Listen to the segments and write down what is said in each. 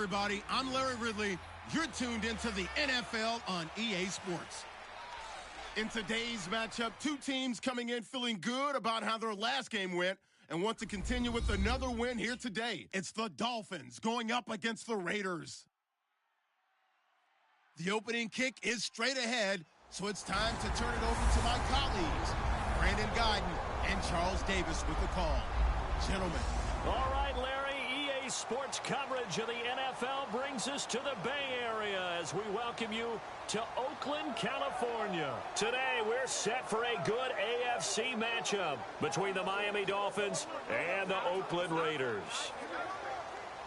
everybody. I'm Larry Ridley. You're tuned into the NFL on EA Sports. In today's matchup, two teams coming in feeling good about how their last game went and want to continue with another win here today. It's the Dolphins going up against the Raiders. The opening kick is straight ahead, so it's time to turn it over to my colleagues, Brandon Guyton and Charles Davis with the call. Gentlemen. All right, Larry, EA Sports coverage of the NFL brings us to the Bay Area as we welcome you to Oakland, California. Today, we're set for a good AFC matchup between the Miami Dolphins and the Oakland Raiders.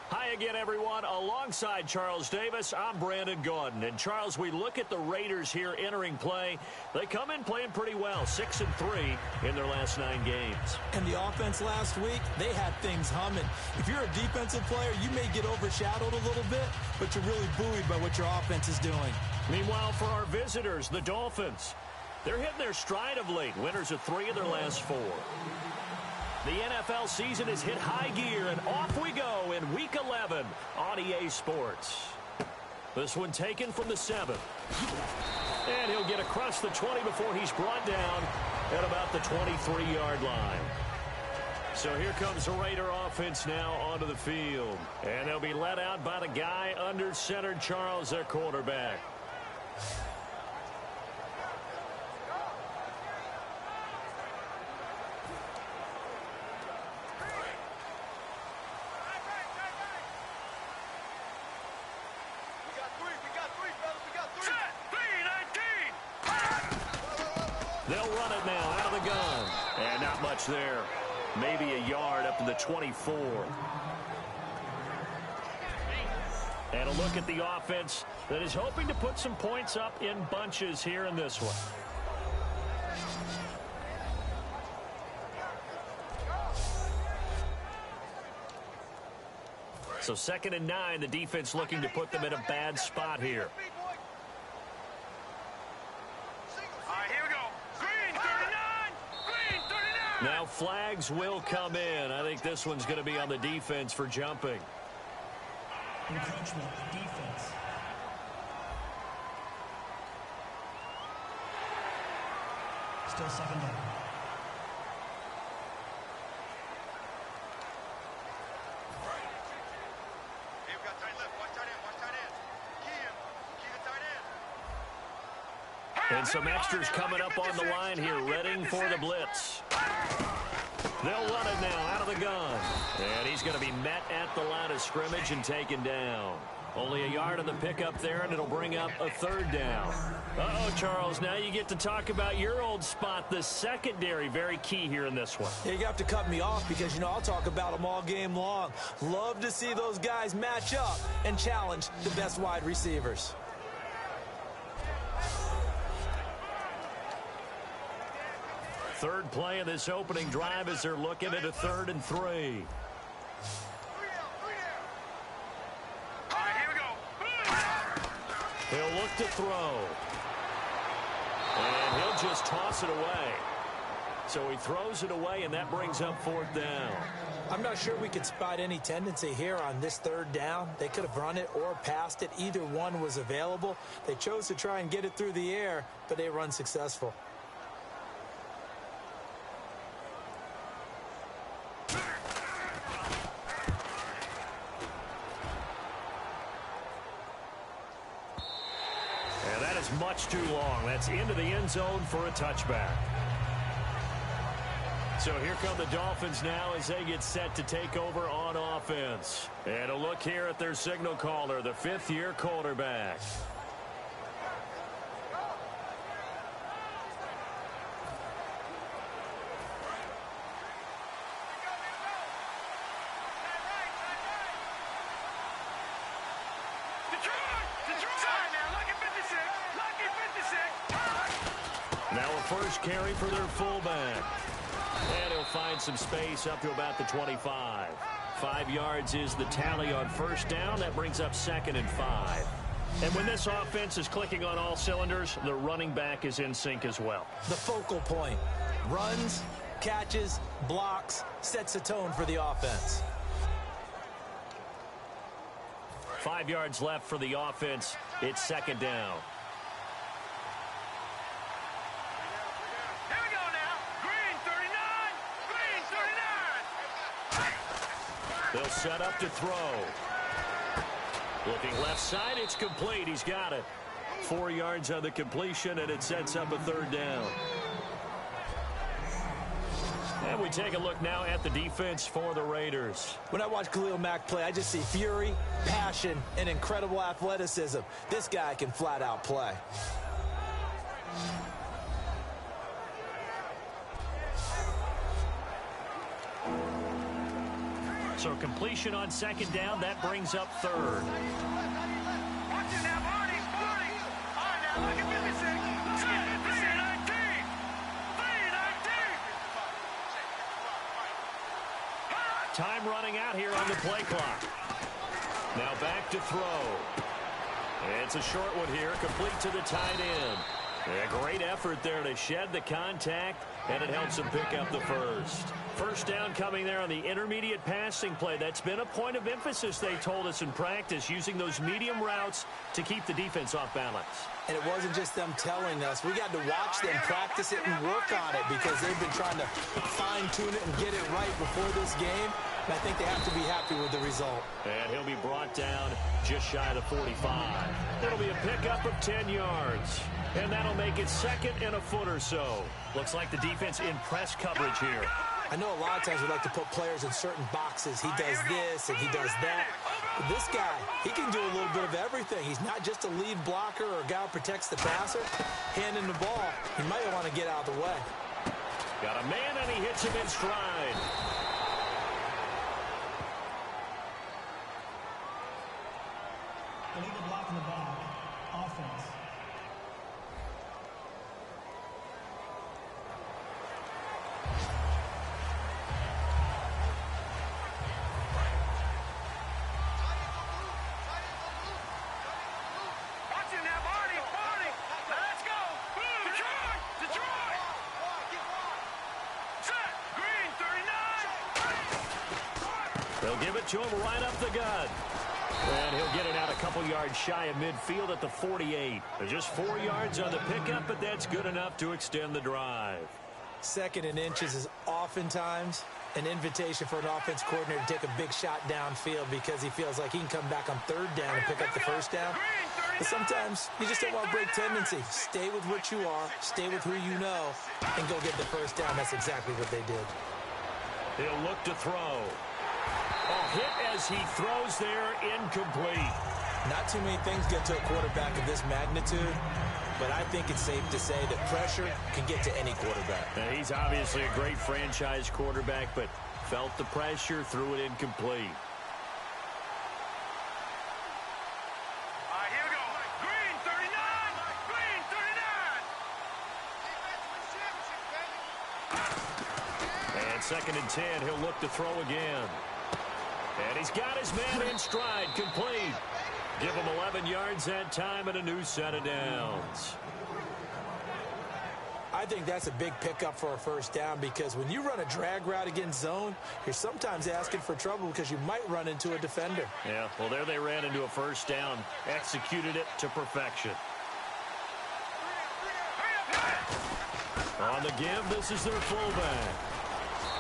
Hi again, everyone. Alongside Charles Davis, I'm Brandon Guyton. And Charles, we look at the Raiders here entering play. They come in playing pretty well, 6-3 in their last 9 games. And the offense last week, they had things humming. If you're a defensive player, you may get overshadowed a little bit, but you're really buoyed by what your offense is doing. Meanwhile, for our visitors, the Dolphins, they're hitting their stride of late. Winners of 3 of their last 4. The NFL season has hit high gear, and off we go in Week 11 on EA Sports. This one taken from the 7. And he'll get across the 20 before he's brought down at about the 23-yard line. So here comes the Raider offense now onto the field. And they'll be led out by the guy under center, Charles, their quarterback. They'll run it now out of the gun. And not much there. Maybe a yard up to the 24. And a look at the offense that is hoping to put some points up in bunches here in this one. So 2nd and 9, the defense looking to put them in a bad spot here. Now flags will come in. I think this one's going to be on the defense for jumping. Encroachment, defense. Still 2nd down. And some extras coming up on the line here, readying for the blitz. They'll run it now out of the gun. And he's going to be met at the line of scrimmage and taken down. Only a yard on the pickup there, and it'll bring up a 3rd down. Uh-oh, Charles, now you get to talk about your old spot, the secondary, very key here in this one. Yeah, you have to cut me off because, you know, I'll talk about them all game long. Love to see those guys match up and challenge the best wide receivers. Third play of this opening drive as they're looking at a 3rd and 3. All right, here we go. He'll look to throw. And he'll just toss it away. So he throws it away, and that brings up 4th down. I'm not sure we could spot any tendency here on this 3rd down. They could have run it or passed it. Either one was available. They chose to try and get it through the air, but they were unsuccessful. Much too long. That's into the end zone for a touchback. So here come the Dolphins now as they get set to take over on offense. And a look here at their signal caller, the 5th-year quarterback. Now a first carry for their fullback. And he'll find some space up to about the 25. 5 yards is the tally on 1st down. That brings up 2nd and 5. And when this offense is clicking on all cylinders, the running back is in sync as well. The focal point. Runs, catches, blocks, sets a tone for the offense. 5 yards left for the offense. It's second down. Here we go now. Green 39. Green 39. They'll set up to throw. Looking left side, it's complete. He's got it. 4 yards on the completion, and it sets up a third down. And we take a look now at the defense for the Raiders. When I watch Khalil Mack play, I just see fury, passion, and incredible athleticism. This guy can flat out play. So completion on second down, that brings up third. Watch it now, Barney. Barney. All right, now, look at 56. 319. 319. Time running out here on the play clock. Now back to throw. It's a short one here, complete to the tight end. A great effort there to shed the contact, and it helps him pick up the first. First down coming there on the intermediate passing play. That's been a point of emphasis, they told us in practice, using those medium routes to keep the defense off balance. And it wasn't just them telling us. We got to watch them practice it and work on it because they've been trying to fine-tune it and get it right before this game. And I think they have to be happy with the result. And he'll be brought down just shy of the 45. It'll be a pickup of 10 yards. And that'll make it second and a foot or so. Looks like the defense in press coverage here. I know a lot of times we like to put players in certain boxes. He does this and he does that. But this guy, he can do a little bit of everything. He's not just a lead blocker or a guy who protects the passer. Handing the ball, he might want to get out of the way. Got a man and he hits him in stride. Illegal block in the back. Offense. Watch it now, Barney. Barney. Let's go. Detroit. Detroit. Set. Green 39. They'll give it to him right up the gut. And he'll get it out a couple yards shy of midfield at the 48. Just 4 yards on the pickup, but that's good enough to extend the drive. Second and inches is oftentimes an invitation for an offense coordinator to take a big shot downfield because he feels like he can come back on third down and pick up the first down. But sometimes you just don't want to break tendency. Stay with what you are, stay with who you know, and go get the first down. That's exactly what they did. He'll look to throw. Oh, hit as he throws there, incomplete. Not too many things get to a quarterback of this magnitude, but I think it's safe to say that pressure can get to any quarterback. Now, he's obviously a great franchise quarterback, but felt the pressure, threw it incomplete. All right, here we go. Green 39. Green 39. And second and 10, he'll look to throw again. And he's got his man in stride, complete. Give him 11 yards that time and a new set of downs. I think that's a big pickup for a first down because when you run a drag route against zone, you're sometimes asking for trouble because you might run into a defender. Yeah, well, there they ran into a first down, executed it to perfection. On the give, this is their fullback.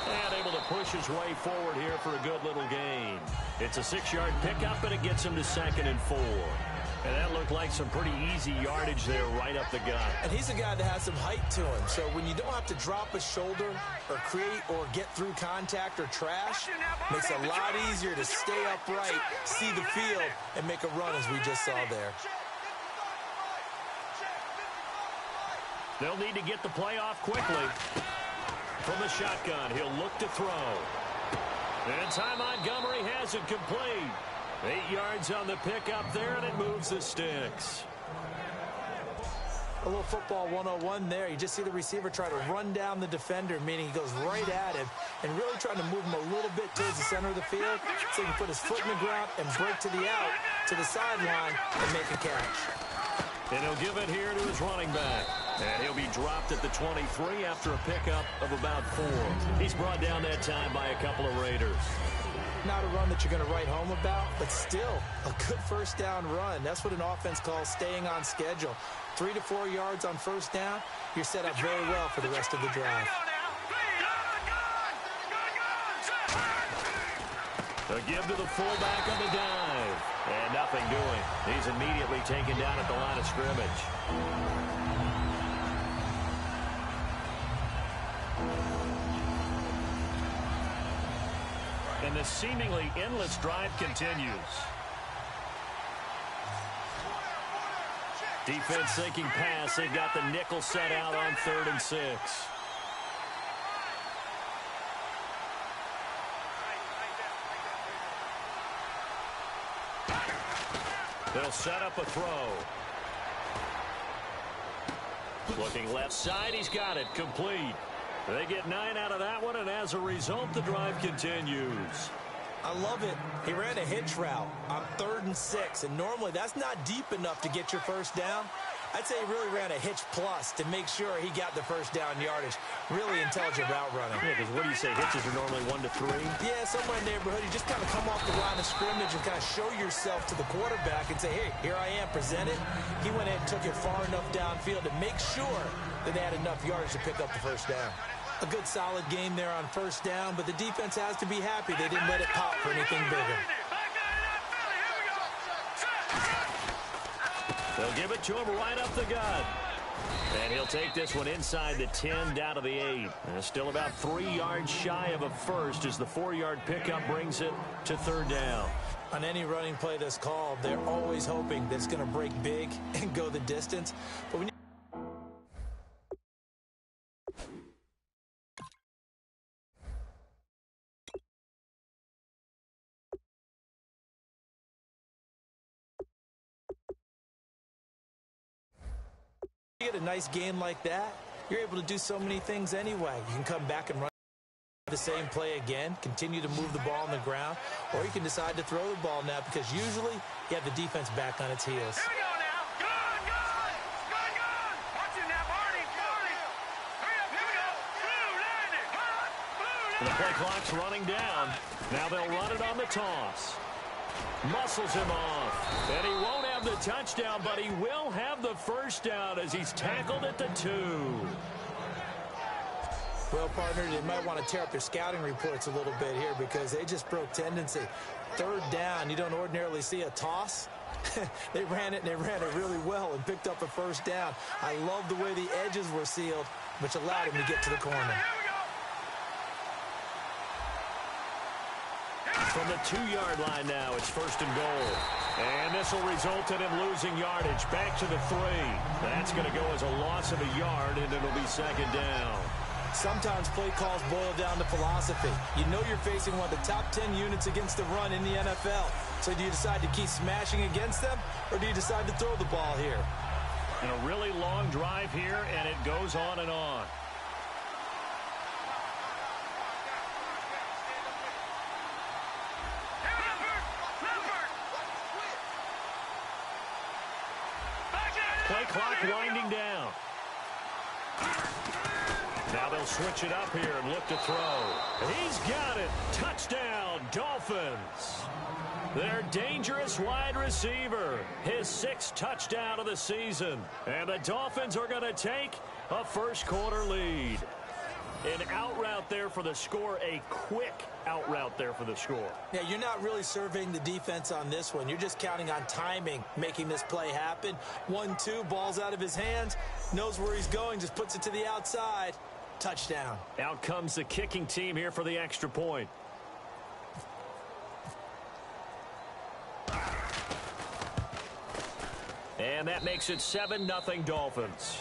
And able to push his way forward here for a good little gain. It's a 6-yard pickup, and it gets him to second and 4. And that looked like some pretty easy yardage there right up the gut. And he's a guy that has some height to him. So when you don't have to drop a shoulder or create or get through contact or trash, makes it a lot easier to stay upright, see the field, and make a run as we just saw there. They'll need to get the play off quickly. From the shotgun, he'll look to throw. And Ty Montgomery has it complete. 8 yards on the pickup there, and it moves the sticks. A little football 101 there. You just see the receiver try to run down the defender, meaning he goes right at him and really trying to move him a little bit towards the center of the field so he can put his foot in the ground and break to the out, to the sideline, and make a catch. And he'll give it here to his running back. And he'll be dropped at the 23 after a pickup of about 4. He's brought down that time by a couple of Raiders. Not a run that you're going to write home about, but still a good first down run. That's what an offense calls staying on schedule. 3 to 4 yards on first down, you're set up very well for the rest of the drive. A give to the fullback on the dive. And nothing doing. He's immediately taken down at the line of scrimmage. And the seemingly endless drive continues. Defense sinking pass. They've got the nickel set out on 3rd and 6. They'll set up a throw. Looking left side. He's got it. Complete. They get 9 out of that one, and as a result, the drive continues. I love it. He ran a hitch route on 3rd and 6, and normally that's not deep enough to get your first down. I'd say he really ran a hitch plus to make sure he got the first down yardage. Really intelligent route running. Yeah, because what do you say? Hitches are normally 1 to 3? Yeah, somewhere in the neighborhood. You just kind of come off the line of scrimmage and kind of show yourself to the quarterback and say, hey, here I am, present it. He went in and took it far enough downfield to make sure that they had enough yardage to pick up the first down. A good solid game there on first down, but the defense has to be happy they didn't let it pop for anything bigger. They'll give it to him right up the gut. And he'll take this one inside the 10 down to the 8. And still about 3 yards shy of a first as the 4-yard pickup brings it to 3rd down. On any running play that's called, they're always hoping that it's going to break big and go the distance. But when you get a nice game like that, you're able to do so many things anyway. You can come back and run the same play again, continue to move the ball on the ground, or you can decide to throw the ball now because usually you have the defense back on its heels. Here we go now. Good. Watch it now, Barney. Hurry up, here we go. Blue, The play clock's running down. Now they'll run it on the toss. Muscles him off. And he won't have the touchdown, but he will have the first down as he's tackled at the 2. Well, partner, they might want to tear up their scouting reports a little bit here because they just broke tendency. 3rd down, you don't ordinarily see a toss. They ran it really well and picked up a first down. I love the way the edges were sealed, which allowed him to get to the corner. From the 2-yard line now, it's 1st and goal. And this will result in him losing yardage back to the 3. That's going to go as a loss of a yard, and it'll be 2nd down. Sometimes play calls boil down to philosophy. You know you're facing one of the top 10 units against the run in the NFL. So do you decide to keep smashing against them, or do you decide to throw the ball here? And a really long drive here, and it goes on and on. Play clock winding down. Now they'll switch it up here and look to throw. He's got it. Touchdown, Dolphins. Their dangerous wide receiver. His 6th touchdown of the season. And the Dolphins are going to take a first-quarter lead. An out route there for the score, a quick out route there for the score. Yeah, you're not really surveying the defense on this one. You're just counting on timing, making this play happen. 1-2, ball's out of his hands, knows where he's going, just puts it to the outside. Touchdown. Out comes the kicking team here for the extra point. And that makes it 7-0 Dolphins.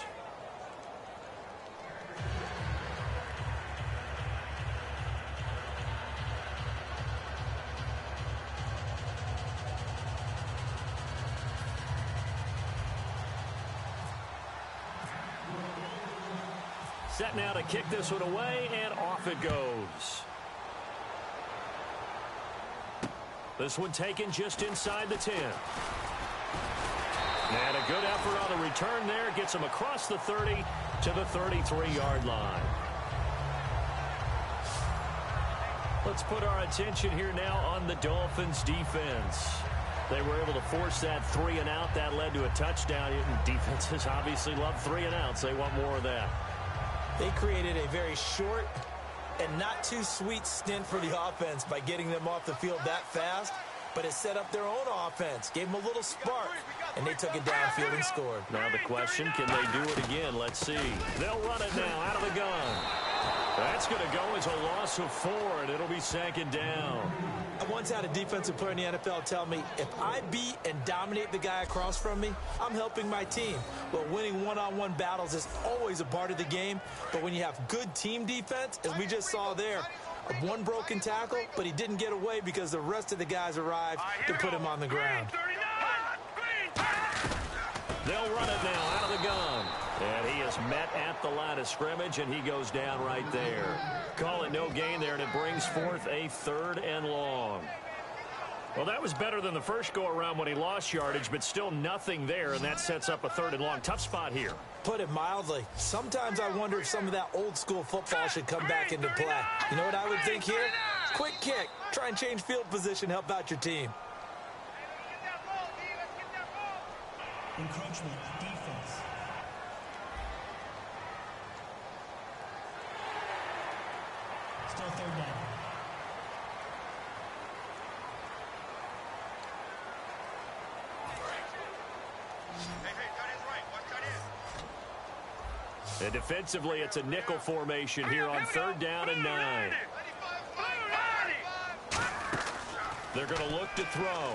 Set now to kick this one away, and off it goes. This one taken just inside the 10. And a good effort on the return there. Gets him across the 30 to the 33-yard line. Let's put our attention here now on the Dolphins' defense. They were able to force that 3 and out. That led to a touchdown. Defenses obviously love 3 and outs. They want more of that. They created a very short and not too sweet stint for the offense by getting them off the field that fast, but it set up their own offense, gave them a little spark, and they took it downfield and scored. Now the question, can they do it again? Let's see. They'll run it now out of the gun. That's going to go as a loss of 4, and it'll be 2nd down. I once had a defensive player in the NFL tell me, if I beat and dominate the guy across from me, I'm helping my team. Well, winning one-on-one battles is always a part of the game, but when you have good team defense, as we just saw there, one broken tackle, but he didn't get away because the rest of the guys arrived to put him on the ground. They'll run it now out of the gun. And he is met at the line of scrimmage, and he goes down right there. Call it no gain there, and it brings forth a 3rd and long. Well, that was better than the first go-around when he lost yardage, but still nothing there, and that sets up a 3rd and long. Tough spot here. Put it mildly. Sometimes I wonder if some of that old-school football should come back into play. You know what I would think here? Quick kick. Try and change field position, help out your team. Encroachment, defense. Still 3rd down. And defensively, it's a nickel formation here on 3rd down and 9. They're going to look to throw.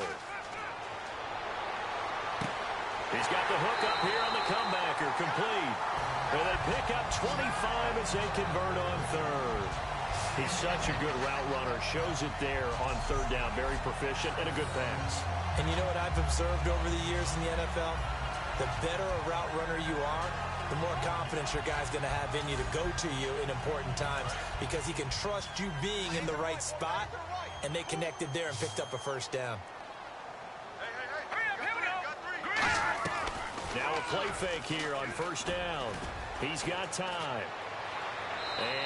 He's got the hook up here on the comebacker, complete. And they pick up 25 as they convert on 3rd. He's such a good route runner. Shows it there on 3rd down. Very proficient and a good pass. And you know what I've observed over the years in the NFL? The better a route runner you are, the more confidence your guy's going to have in you to go to you in important times because he can trust you being in the right spot, and they connected there and picked up a 1st down. Now a play fake here on 1st down. He's got time.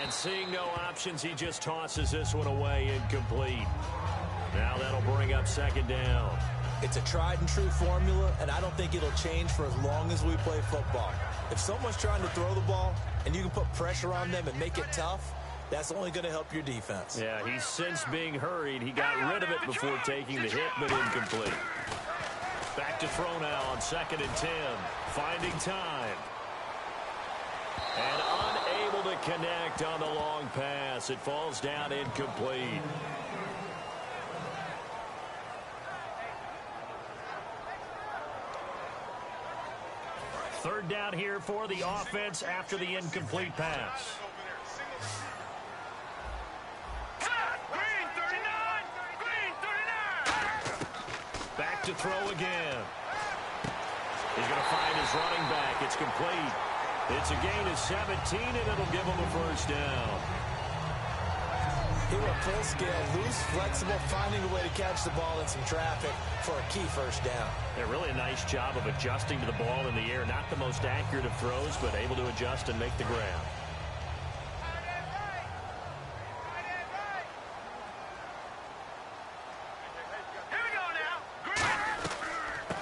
And seeing no options, he just tosses this one away, incomplete. Now that'll bring up 2nd down. It's a tried-and-true formula, and I don't think it'll change for as long as we play football. If someone's trying to throw the ball and you can put pressure on them and make it tough, that's only going to help your defense. Yeah, he's since being hurried. He got rid of it before taking the hit, but incomplete. Back to throw now on 2nd and 10. Finding time. And unable to connect on the long pass. It falls down incomplete. Third down here for the offense after the incomplete pass. Back to throw again. He's going to find his running back. It's complete. It's a gain of 17, and it'll give him a 1st down. He went full scale, loose, flexible, finding a way to catch the ball in some traffic for a key 1st down. Yeah, really a nice job of adjusting to the ball in the air. Not the most accurate of throws, but able to adjust and make the grab.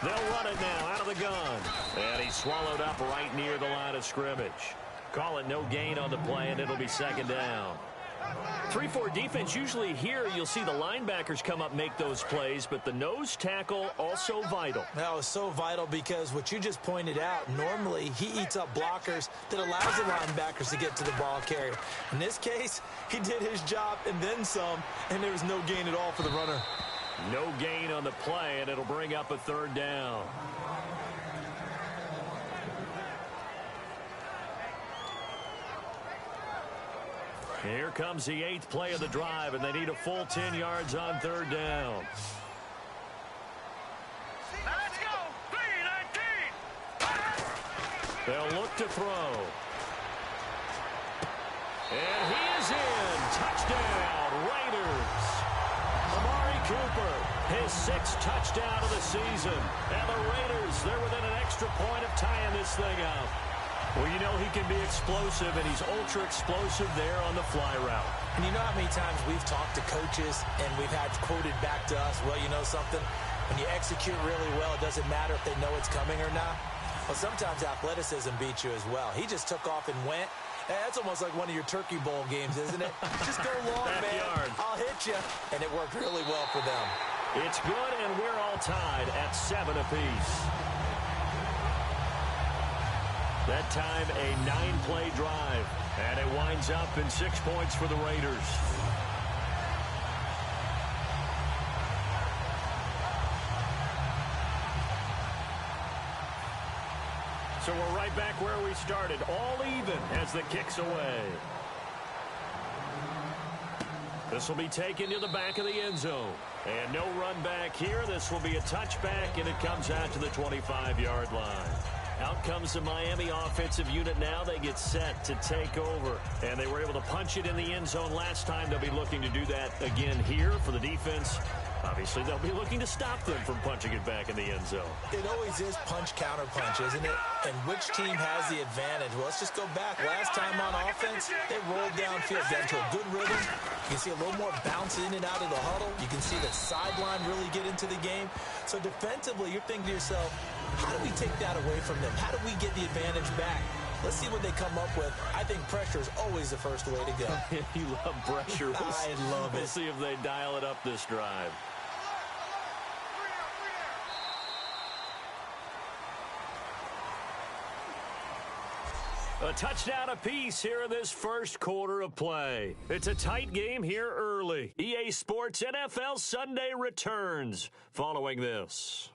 They'll run it now out of the gun. And he's swallowed up right near the line of scrimmage. Call it no gain on the play, and it'll be 2nd down. 3-4 defense, usually here you'll see the linebackers come up, make those plays, but the nose tackle also vital. That was so vital because what you just pointed out, normally he eats up blockers that allows the linebackers to get to the ball carrier. In this case, he did his job and then some, and there was no gain at all for the runner. No gain on the play, and it'll bring up a 3rd down. Here comes the 8th play of the drive, and they need a full 10 yards on 3rd down. Let's go! 3-19! They'll look to throw. And he is in. Touchdown, Raiders. Amari Cooper His 6th touchdown of the season. And the Raiders, they're within an extra point of tying this thing out. Well, you know he can be explosive, and he's ultra explosive there on the fly route. And you know how many times we've talked to coaches and we've had quoted back to us, well, you know something? When you execute really well, it doesn't matter if they know it's coming or not. Well, sometimes athleticism beats you as well. He just took off and went. That's almost like one of your Turkey Bowl games, isn't it? Just go long, man. I'll hit you. And it worked really well for them. It's good, and we're all tied at 7 apiece. That time, a 9-play drive. And it winds up in 6 points for the Raiders. So we're right back where we started, all even as the kick's away. This will be taken to the back of the end zone. And no run back here. This will be a touchback, and it comes out to the 25-yard line. Out comes the Miami offensive unit now. They get set to take over. And they were able to punch it in the end zone last time. They'll be looking to do that again here for the defense. Obviously, they'll be looking to stop them from punching it back in the end zone. It always is punch-counter-punch, isn't it? And which team has the advantage? Well, let's just go back. Last time on offense, they rolled downfield, got into a good rhythm. You can see a little more bounce in and out of the huddle. You can see the sideline really get into the game. So defensively, you're thinking to yourself, how do we take that away from them? How do we get the advantage back? Let's see what they come up with. I think pressure is always the first way to go. You love pressure. I love it. We'll see if they dial it up this drive. A touchdown apiece here in this first quarter of play. It's a tight game here early. EA Sports NFL Sunday returns following this.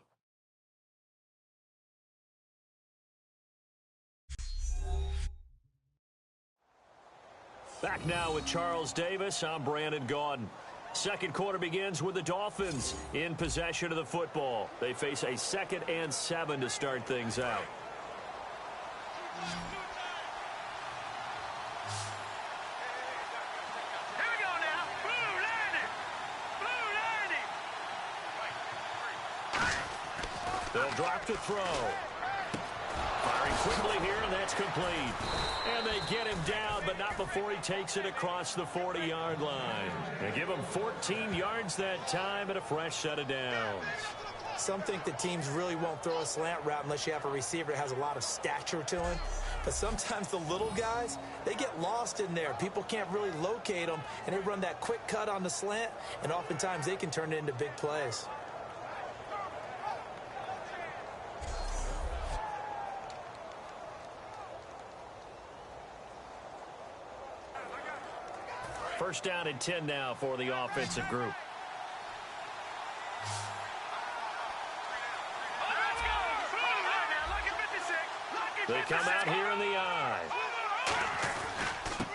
Back now with Charles Davis. I'm Brandon Gaudin. Second quarter begins with the Dolphins in possession of the football. They face a 2nd and 7 to start things out. They'll drop to throw. Firing quickly here, and that's complete. And they get him down, but not before he takes it across the 40-yard line. They give him 14 yards that time and a fresh set of downs. Some think that teams really won't throw a slant route unless you have a receiver that has a lot of stature to him. But sometimes the little guys, they get lost in there. People can't really locate them, and they run that quick cut on the slant, and oftentimes they can turn it into big plays. First down and 10 now for the offensive group. They come out here in the eye.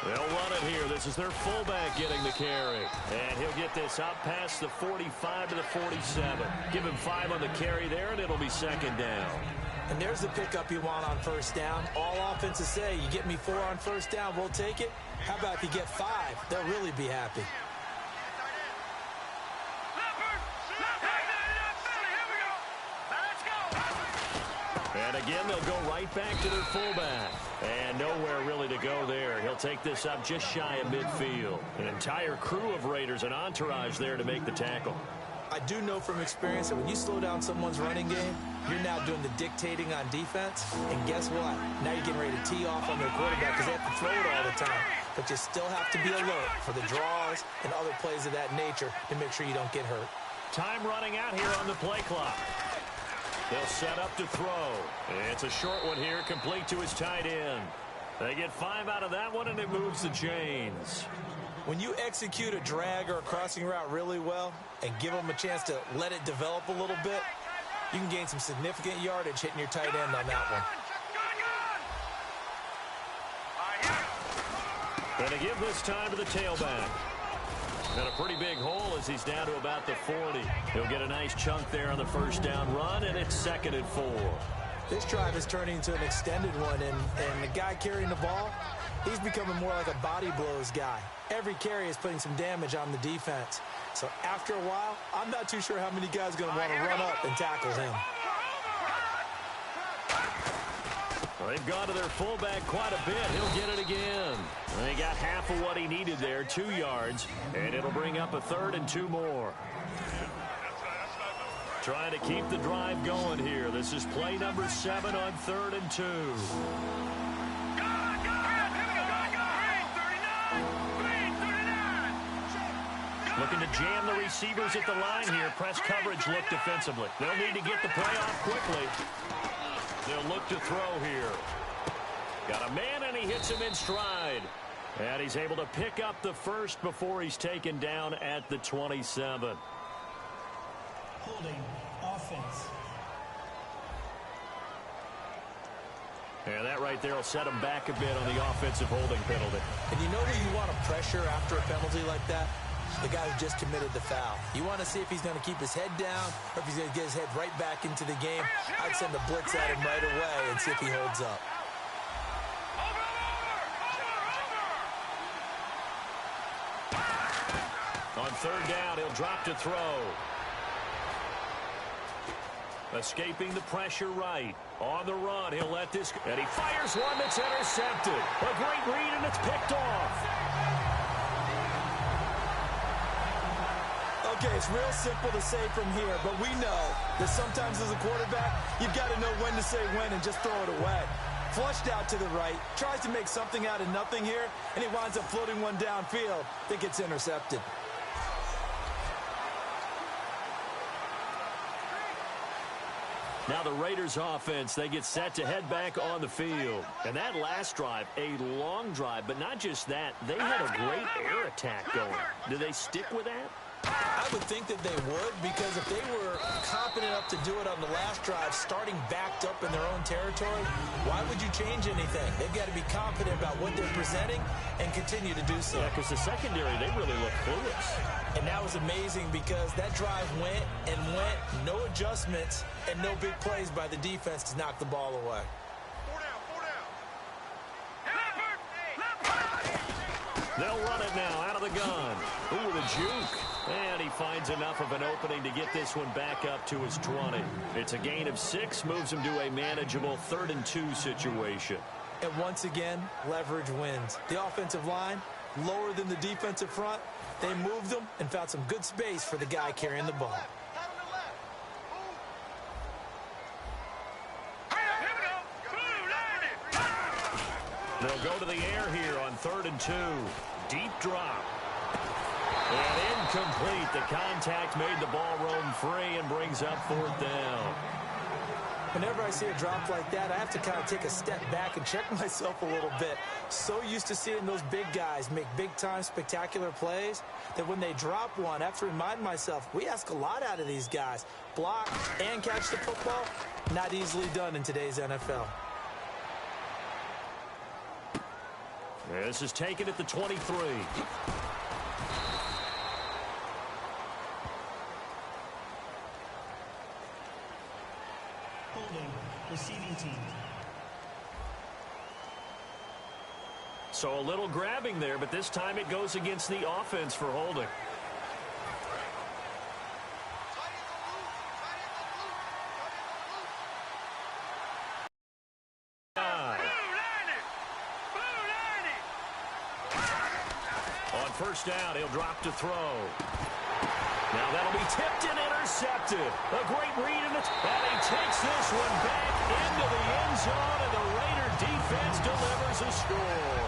They'll run it here. This is their fullback getting the carry. And he'll get this up past the 45 to the 47. Give him 5 on the carry there, and it'll be 2nd down. And there's the pickup you want on first down. All offenses say, you get me 4 on first down, we'll take it. How about if you get 5? They'll really be happy. And again, they'll go right back to their fullback. And nowhere really to go there. He'll take this up just shy of midfield. An entire crew of Raiders, an entourage there to make the tackle. I do know from experience that when you slow down someone's running game, you're now doing the dictating on defense. And guess what? Now you're getting ready to tee off on their quarterback because they have to throw it all the time. But you still have to be alert for the draws and other plays of that nature to make sure you don't get hurt. Time running out here on the play clock. They'll set up to throw. It's a short one here, complete to his tight end. They get 5 out of that one, and it moves the chains. When you execute a drag or a crossing route really well and give them a chance to let it develop a little bit, you can gain some significant yardage hitting your tight end on that one. Going to give this time to the tailback. And a pretty big hole as he's down to about the 40. He'll get a nice chunk there on the first down run, and it's 2nd and 4. This drive is turning into an extended one, and the guy carrying the ball, he's becoming more like a body blows guy. Every carry is putting some damage on the defense. So after a while, I'm not too sure how many guys are going to want to run up and tackle him. Well, they've gone to their fullback quite a bit. He'll get it again. They got half of what he needed there, 2 yards, and it'll bring up a 3rd and 2 more. Trying to keep the drive going here. This is play number 7 on 3rd and 2. Looking to jam the receivers at the line here. Press coverage look defensively. They'll need to get the play off quickly. They'll look to throw here. Got a man, and he hits him in stride. And he's able to pick up the first before he's taken down at the 27. Holding offense. And that right there will set him back a bit on the offensive holding penalty. And you know who you want to pressure after a penalty like that? The guy who just committed the foul. You want to see if he's going to keep his head down or if he's going to get his head right back into the game. I'd send a blitz at him right away and see if he holds up. On 3rd down, he'll drop to throw. Escaping the pressure right. On the run, he'll let this... And he fires one that's intercepted. A great read, and it's picked off. Okay, it's real simple to say from here, but we know that sometimes as a quarterback, you've got to know when to say when and just throw it away. Flushed out to the right, tries to make something out of nothing here, and he winds up floating one downfield that gets intercepted. Now the Raiders offense, they get set to head back on the field. And that last drive, a long drive, but not just that, they had a great air attack going. Do they stick with that? I would think that they would, because if they were confident enough to do it on the last drive, starting backed up in their own territory, why would you change anything? They've got to be confident about what they're presenting and continue to do so. Yeah, because the secondary, they really look clueless. And that was amazing because that drive went and went, no adjustments, and no big plays by the defense to knock the ball away. They'll run it now out of the gun. Ooh, the juke. And he finds enough of an opening to get this one back up to his 20. It's a gain of 6, moves him to a manageable 3rd and 2 situation. And once again, leverage wins. The offensive line, lower than the defensive front, they moved them and found some good space for the guy carrying the ball. They'll go to the air here on 3rd and 2. Deep drop. And incomplete. The contact made the ball roam free and brings up 4th down. Whenever I see a drop like that, I have to kind of take a step back and check myself a little bit. So used to seeing those big guys make big-time spectacular plays that when they drop one, I have to remind myself, we ask a lot out of these guys. Block and catch the football, not easily done in today's NFL. This is taken at the 23. Holding receiving team. So a little grabbing there, but this time it goes against the offense for holding. On 1st down, he'll drop to throw. Now that'll be tipped and intercepted. A great read, and he takes this one back into the end zone, and the Raider defense delivers a score.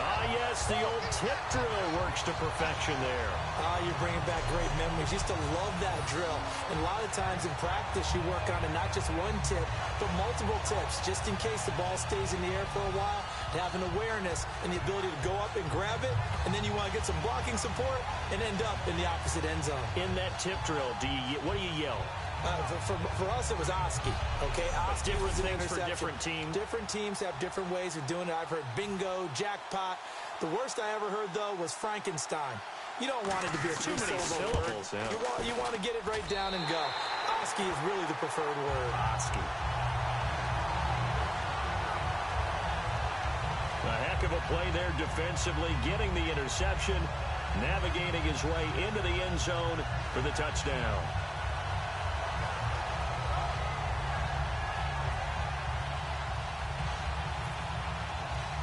Ah, yes, the old tip drill works to perfection there. Ah, you're bringing back great memories. Used to love that drill. And a lot of times in practice, you work on it, not just one tip, but multiple tips, just in case the ball stays in the air for a while, to have an awareness and the ability to go up and grab it, and then you want to get some blocking support and end up in the opposite end zone. In that tip drill, what do you yell? For us, it was Oski. Okay, Oski different was an things for interception. different teams. Different teams have different ways of doing it. I've heard bingo, jackpot. The worst I ever heard, though, was Frankenstein. You don't want it to be a Too many syllables. yeah. You want to get it right down and go. Oski is really the preferred word. Oski. of a play there defensively, getting the interception, navigating his way into the end zone for the touchdown.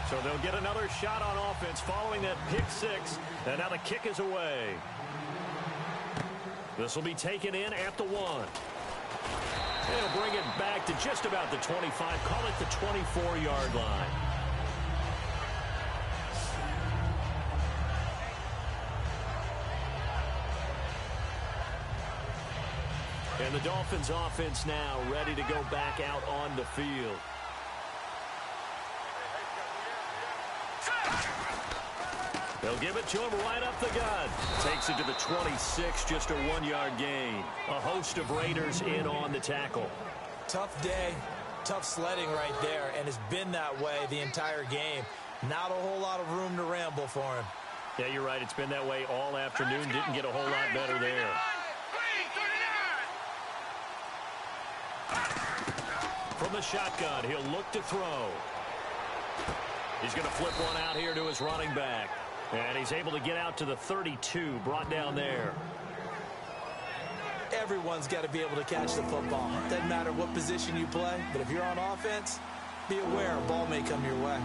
So they'll get another shot on offense following that pick six, and now the kick is away. This will be taken in at the 1. They'll bring it back to just about the 25, call it the 24-yard line. And the Dolphins offense now ready to go back out on the field. They'll give it to him right up the gut. Takes it to the 26, just a 1-yard gain. A host of Raiders in on the tackle. Tough day, tough sledding right there, and it's been that way the entire game. Not a whole lot of room to ramble for him. Yeah, you're right. It's been that way all afternoon. Didn't get a whole lot better there. From the shotgun, he'll look to throw. He's going to flip one out here to his running back. And he's able to get out to the 32, brought down there. Everyone's got to be able to catch the football. Doesn't matter what position you play, but if you're on offense, be aware a ball may come your way.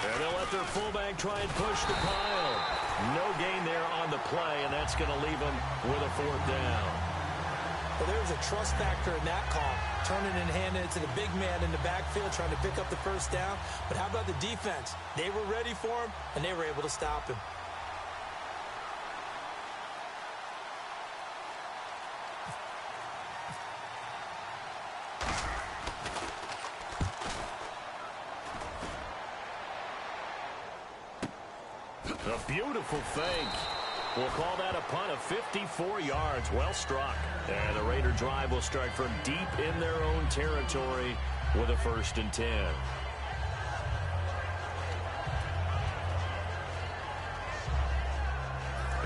And they'll let their fullback try and push the pile. No gain there on the play, and that's going to leave them with a 4th down. Well, there's a trust factor in that call. Turning and handing it to the big man in the backfield, trying to pick up the first down. But how about the defense? They were ready for him, and they were able to stop him. A beautiful fake. We'll call that a punt of 54 yards. Well struck. And the Raider drive will start from deep in their own territory with a 1st and 10.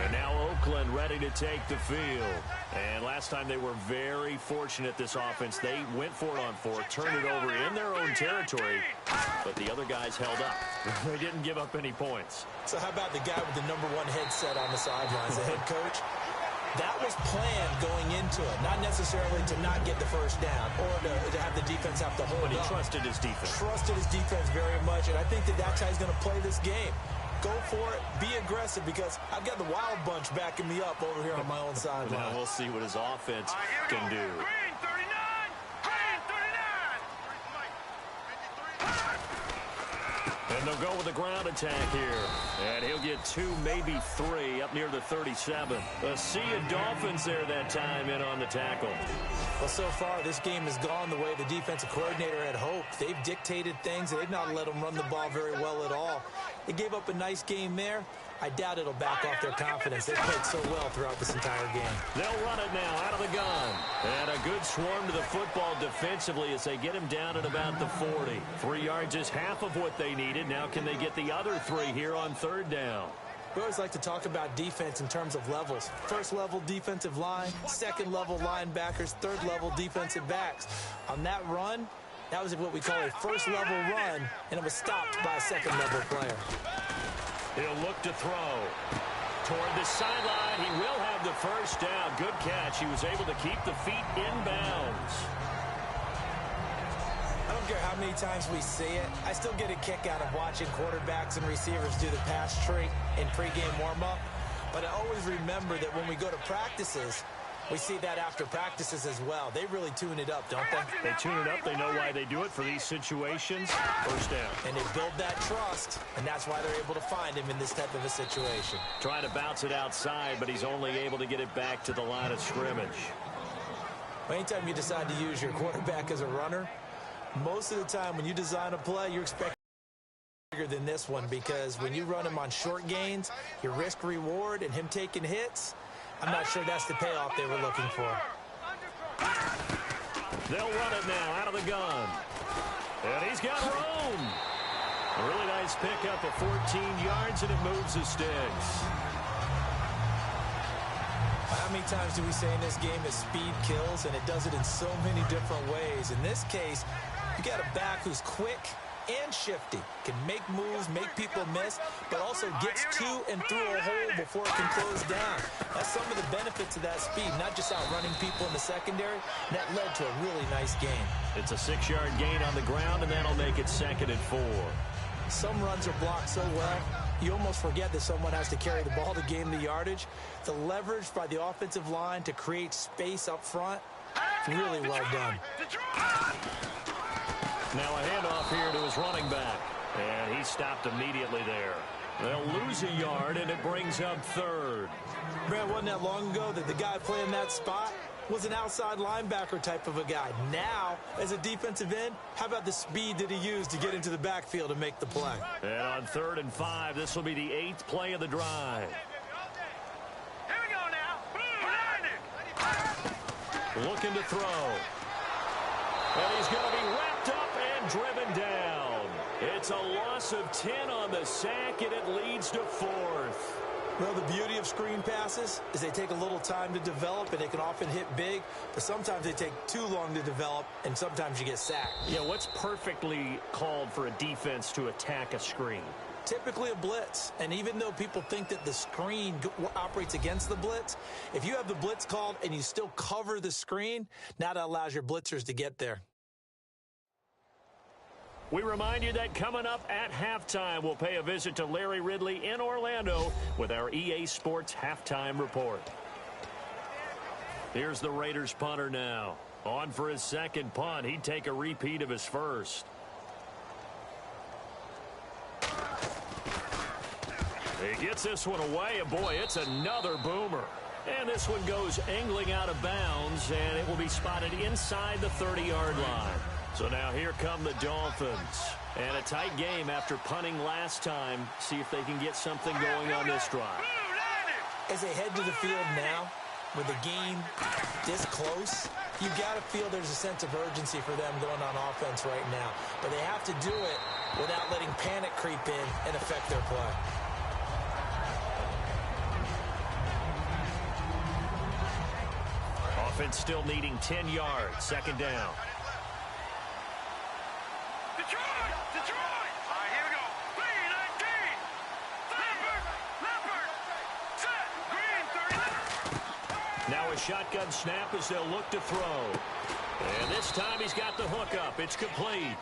And now Oakland ready to take the field. And last time they were very fortunate, this offense. They went for it on 4, turned it over in their own territory, but the other guys held up. They didn't give up any points. So how about the guy with the #1 headset on the sidelines, the head coach? That was planned going into it, not necessarily to not get the first down or to have the defense have to hold up. But he up. trusted his defense. Trusted his defense very much, and I think that's how he's going to play this game. Go for it, be aggressive, because I've got the wild bunch backing me up over here on my own sideline. Now we'll see what his offense can do. And they'll go with the ground attack here. And he'll get 2, maybe 3 up near the 37. A sea of Dolphins there that time in on the tackle. Well, so far this game has gone the way the defensive coordinator had hoped. They've dictated things, and they've not let them run the ball very well at all. They gave up a nice game there. I doubt it'll back off their confidence. They played so well throughout this entire game. They'll run it now out of the gun. And a good swarm to the football defensively as they get him down at about the 40. 3 yards is half of what they needed. Now can they get the other 3 here on 3rd down? We always like to talk about defense in terms of levels. 1st level defensive line, 2nd level linebackers, 3rd level defensive backs. On that run, that was what we call a 1st level run, and it was stopped by a 2nd level player. He'll look to throw. Toward the sideline, he will have the 1st down. Good catch. He was able to keep the feet in bounds. I don't care how many times we see it. I still get a kick out of watching quarterbacks and receivers do the pass tree in pregame warm-up. But I always remember that when we go to practices, we see that after practices as well. They really tune it up, don't they? They tune it up. They know why they do it for these situations. 1st down. And they build that trust, and that's why they're able to find him in this type of a situation. Trying to bounce it outside, but he's only able to get it back to the line of scrimmage. Anytime you decide to use your quarterback as a runner, most of the time when you design a play, you're expecting bigger than this one, because when you run him on short gains, your risk reward and him taking hits, I'm not sure that's the payoff they were looking for. They'll run it now out of the gun. And he's got room. A really nice pickup of 14 yards, and it moves the sticks. How many times do we say in this game that speed kills, and it does it in so many different ways? In this case, you got a back who's quick and shifty, can make moves, make people miss, but also gets to and through a hole before it can close down. That's some of the benefits of that speed, not just outrunning people in the secondary. That led to a really nice game. It's a 6-yard gain on the ground, and that'll make it 2nd and 4. Some runs are blocked so well, you almost forget that someone has to carry the ball to gain the yardage. The leverage by the offensive line to create space up front, really well done. Now a handoff here to his running back, and he stopped immediately there. They'll lose a yard, and it brings up 3rd. Brad, wasn't that long ago that the guy playing that spot was an outside linebacker type of a guy. Now, as a defensive end, how about the speed that he used to get into the backfield and make the play? And on 3rd and 5, this will be the 8th play of the drive. Here we go now. Looking to throw. And he's going to be wrapped up and driven down. It's a loss of 10 on the sack, and it leads to 4th. Well, the beauty of screen passes is they take a little time to develop, and they can often hit big, but sometimes they take too long to develop, and sometimes you get sacked. Yeah, what's perfectly called for a defense to attack a screen? Typically a blitz, and even though people think that the screen operates against the blitz, if you have the blitz called and you still cover the screen, now that allows your blitzers to get there. We remind you that coming up at halftime, we'll pay a visit to Larry Ridley in Orlando with our EA Sports Halftime Report. Here's the Raiders punter now. On for his second punt. He'd take a repeat of his first. He gets this one away, and boy, it's another boomer. And this one goes angling out of bounds, and it will be spotted inside the 30-yard line. So now here come the Dolphins. And a tight game after punting last time. See if they can get something going on this drive. As they head to the field now, with the game this close, you got to feel there's a sense of urgency for them going on offense right now. But they have to do it without letting panic creep in and affect their play. Offense still needing 10 yards. 2nd down. Detroit! All right, here we go. 3-19. Leopard. Set. Green 30. Now a shotgun snap as they'll look to throw. And this time he's got the hook up. It's complete.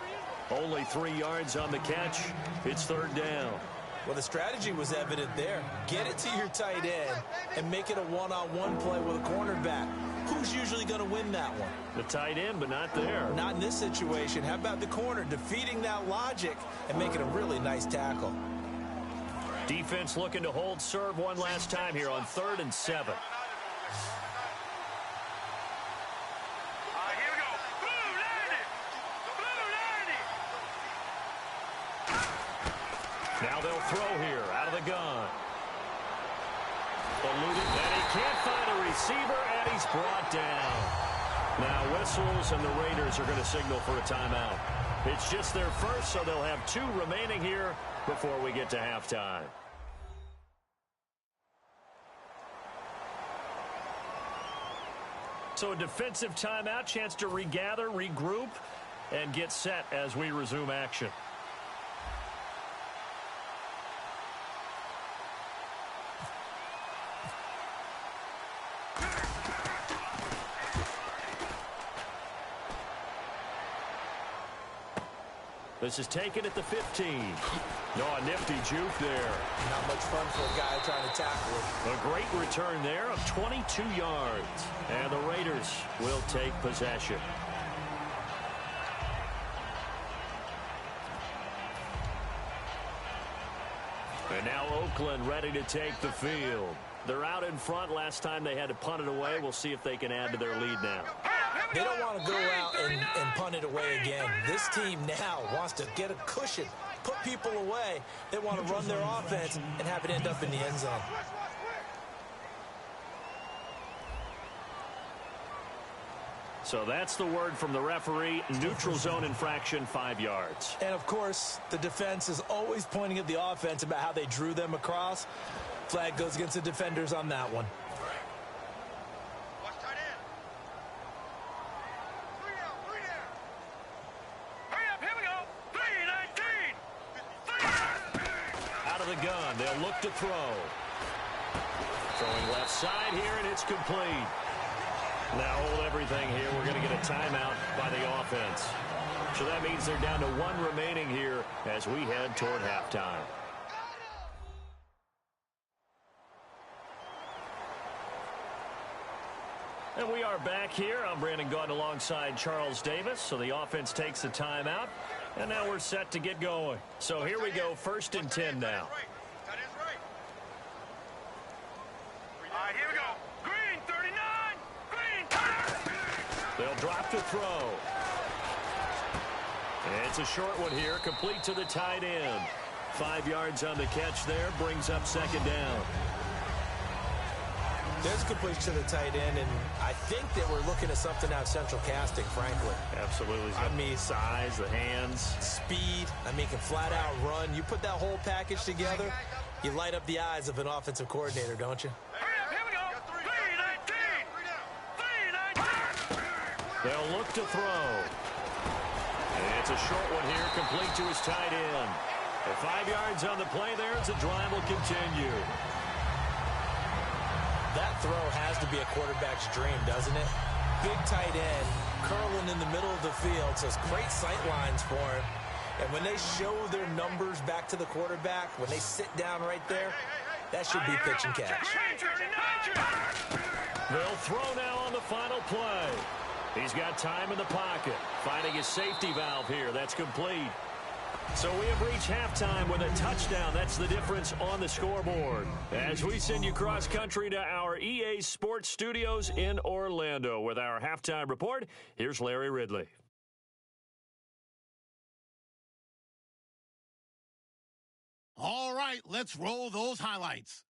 Only 3 yards on the catch. It's 3rd down. Well, the strategy was evident there. Get it to your tight end and make it a one-on-one play with a cornerback. Who's usually going to win that one? The tight end, but not there. Not in this situation. How about the corner defeating that logic and making a really nice tackle? Defense looking to hold serve one last time here on 3rd and 7. All right, here we go. Blue 90. Now they'll throw here out of the gun. Eluded, and he can't find a receiver, and he's brought down. Now whistles, and the Raiders are going to signal for a timeout. It's just their first, so they'll have 2 remaining here before we get to halftime. So a defensive timeout, chance to regather, regroup, and get set as we resume action. This is taken at the 15. No, a nifty juke there. Not much fun for a guy trying to tackle it. A great return there of 22 yards. And the Raiders will take possession. And now Oakland ready to take the field. They're out in front. Last time they had to punt it away. We'll see if they can add to their lead now. They don't want to go out and punt it away again. This team now wants to get a cushion, put people away. They want to run their offense and have it end up in the end zone. So that's the word from the referee. Neutral zone infraction, 5 yards. And, of course, the defense is always pointing at the offense about how they drew them across. Flag goes against the defenders on that one. the gun. They'll look to throw. Throwing left side here, and it's complete. Now hold everything here. We're going to get a timeout by the offense. So that means they're down to one remaining here as we head toward halftime. And we are back here. I'm Brandon Gaudin alongside Charles Davis. So the offense takes the timeout. And now we're set to get going. So here we go, 1st and 10 now. That is right. All right, here we go. Green, 39. Green, 30. They'll drop to throw. And it's a short one here, complete to the tight end. 5 yards on the catch there, brings up 2nd down. There's completion to the tight end, and I think that we're looking at something out of central casting, frankly. Absolutely. I mean, size, the hands. Speed. I mean, can flat out run. You put that whole package together, you light up the eyes of an offensive coordinator, don't you? Hurry up, here we go. 3-19. 3-19. They'll look to throw. And it's a short one here, complete to his tight end. And 5 yards on the play there as the drive will continue. That throw has to be a quarterback's dream, doesn't it? Big tight end, curling in the middle of the field, so it's great sight lines for him. And when they show their numbers back to the quarterback, when they sit down right there, that should be pitch and catch. They'll throw now on the final play. He's got time in the pocket, finding his safety valve here. That's complete. So we have reached halftime with a touchdown. That's the difference on the scoreboard. As we send you cross-country to our EA Sports Studios in Orlando with our halftime report, here's Larry Ridley. All right, let's roll those highlights.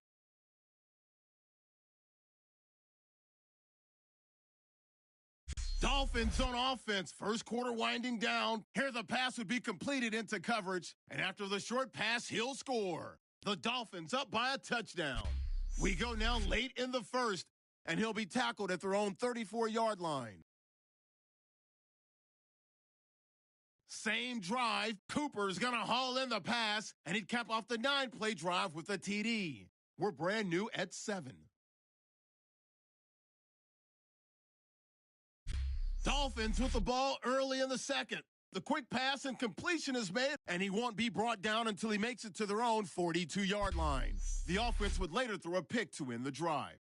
Dolphins on offense. First quarter winding down. Here the pass would be completed into coverage. And after the short pass, he'll score. The Dolphins up by a touchdown. We go now late in the first, and he'll be tackled at their own 34-yard line. Same drive. Cooper's going to haul in the pass, and he'd cap off the 9-play drive with a TD. We're brand new at 7. Dolphins with the ball early in the second. The quick pass and completion is made, and he won't be brought down until he makes it to their own 42-yard line. The offense would later throw a pick to win the drive.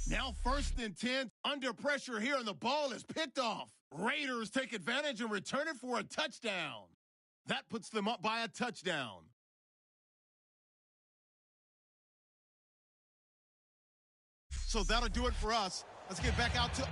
Now 1st and 10, under pressure here, and the ball is picked off. Raiders take advantage and return it for a touchdown. That puts them up by a touchdown. So that'll do it for us. Let's get back out to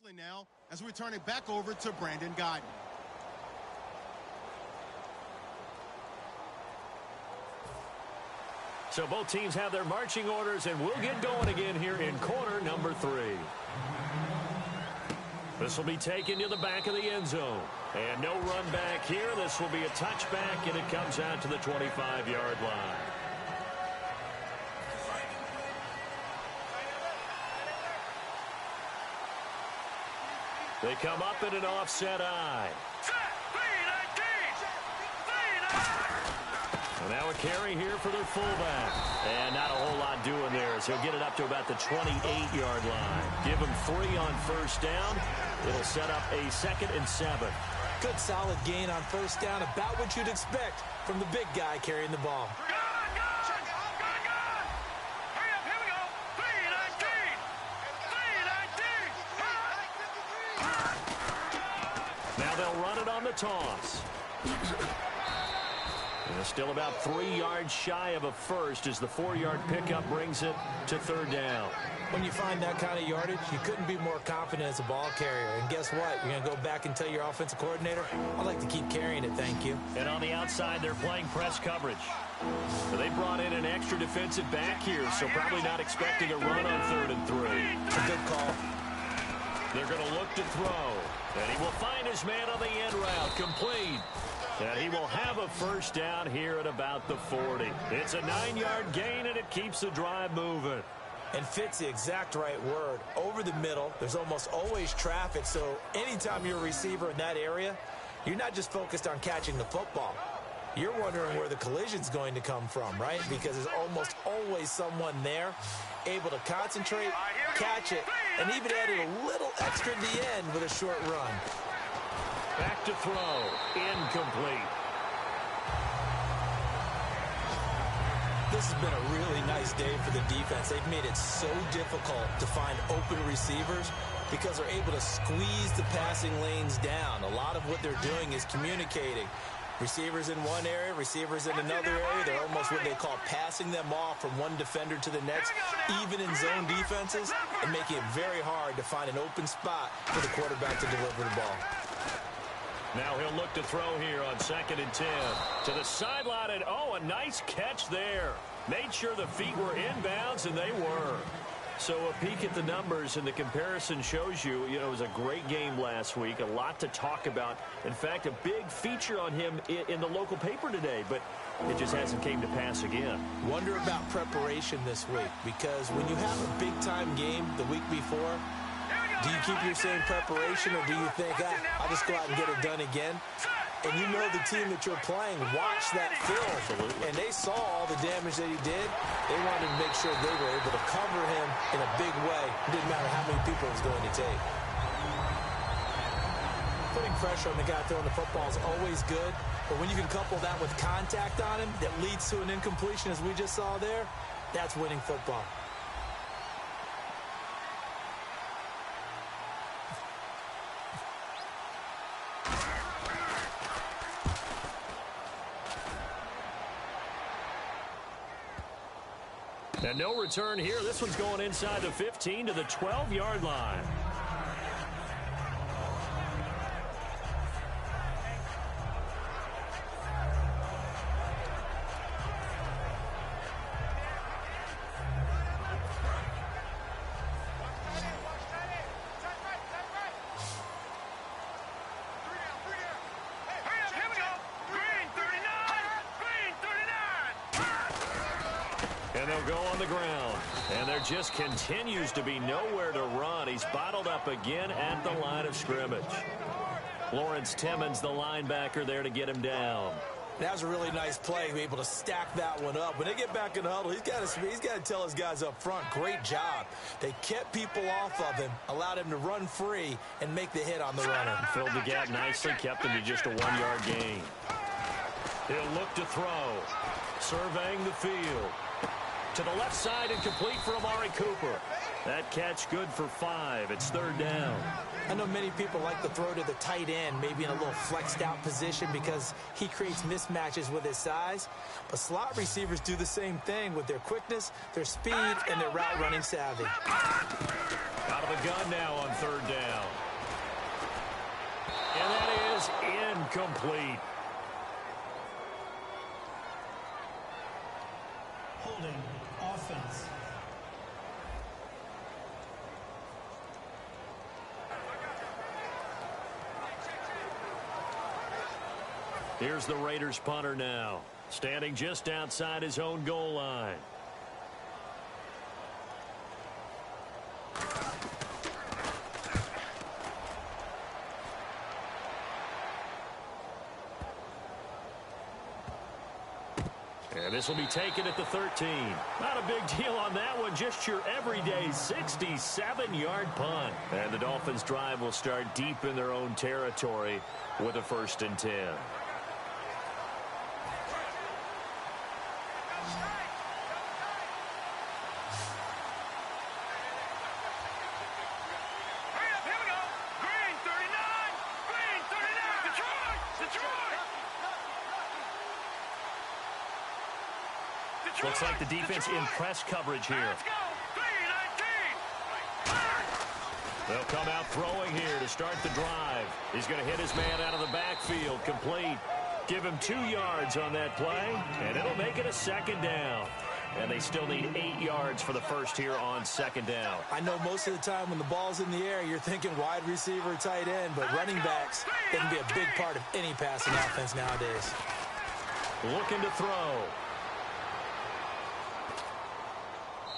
Oakland now as we turn it back over to Brandon Guyton. So both teams have their marching orders, and we'll get going again here in quarter number 3. This will be taken to the back of the end zone. And no run back here. This will be a touchback, and it comes out to the 25-yard line. They come up in an offset eye. And now a carry here for their fullback. And not a whole lot doing there as he'll get it up to about the 28-yard line. Give him 3 on first down. It'll set up a 2nd and 7. Good solid gain on first down, about what you'd expect from the big guy carrying the ball. Now they'll run it on the toss. And still about 3 yards shy of a first as the 4-yard pickup brings it to 3rd down. When you find that kind of yardage, you couldn't be more confident as a ball carrier. And guess what? You're going to go back and tell your offensive coordinator, I'd like to keep carrying it, thank you. And on the outside, they're playing press coverage. So they brought in an extra defensive back here, so probably not expecting a run on 3rd and 3. It's a good call. They're going to look to throw. And he will find his man on the end route, complete. And he will have a first down here at about the 40. It's a 9-yard gain, and it keeps the drive moving. And fits the exact right word. Over the middle, there's almost always traffic, so anytime you're a receiver in that area, you're not just focused on catching the football. You're wondering where the collision's going to come from, right? Because there's almost always someone there able to concentrate, catch it, and even added a little extra at the end with a short run. Back to throw. Incomplete. This has been a really nice day for the defense. They've made it so difficult to find open receivers because they're able to squeeze the passing lanes down. A lot of what they're doing is communicating. Receivers in one area, receivers in another area. They're almost what they call passing them off from one defender to the next, even in zone defenses, and making it very hard to find an open spot for the quarterback to deliver the ball. Now he'll look to throw here on 2nd and 10. To the sideline, and a nice catch there. Made sure the feet were inbounds, and they were. So a peek at the numbers, and the comparison shows you, it was a great game last week. A lot to talk about. In fact, a big feature on him in the local paper today, but it just hasn't came to pass again. Wonder about preparation this week, because when you have a big-time game the week before, do you keep your same preparation, or do you think, I'll just go out and get it done again? And you know the team that you're playing watched that film. Absolutely. And they saw all the damage that he did. They wanted to make sure they were able to cover him in a big way. It didn't matter how many people it was going to take. Putting pressure on the guy throwing the football is always good, but when you can couple that with contact on him that leads to an incompletion, as we just saw there, that's winning football. And no return here. This one's going inside the 15 to the 12-yard line. Go on the ground, and there just continues to be nowhere to run. He's bottled up again at the line of scrimmage. Lawrence Timmons, the linebacker, there to get him down. That was a really nice play, be able to stack that one up. When they get back in the huddle, he's got to tell his guys up front, great job. They kept people off of him, allowed him to run free, and make the hit on the runner. Filled the gap nicely, kept him to just a 1-yard gain. He'll look to throw, surveying the field. To the left side and complete for Amari Cooper. That catch good for 5. It's 3rd down. I know many people like to throw to the tight end, maybe in a little flexed out position because he creates mismatches with his size. But slot receivers do the same thing with their quickness, their speed, and their route running savvy. Out of the gun now on 3rd down. Incomplete. Holding. Offense. Here's the Raiders punter now, standing just outside his own goal line. And this will be taken at the 13. Not a big deal on that one, just your everyday 67-yard punt. And the Dolphins' drive will start deep in their own territory with a 1st and 10. Looks like the defense in press coverage here. They'll come out throwing here to start the drive. He's going to hit his man out of the backfield. Complete. Give him 2 yards on that play, and it'll make it a 2nd down. And they still need 8 yards for the first here on 2nd down. I know most of the time when the ball's in the air, you're thinking wide receiver, tight end, but running backs, they can be a big part of any passing offense nowadays. Looking to throw.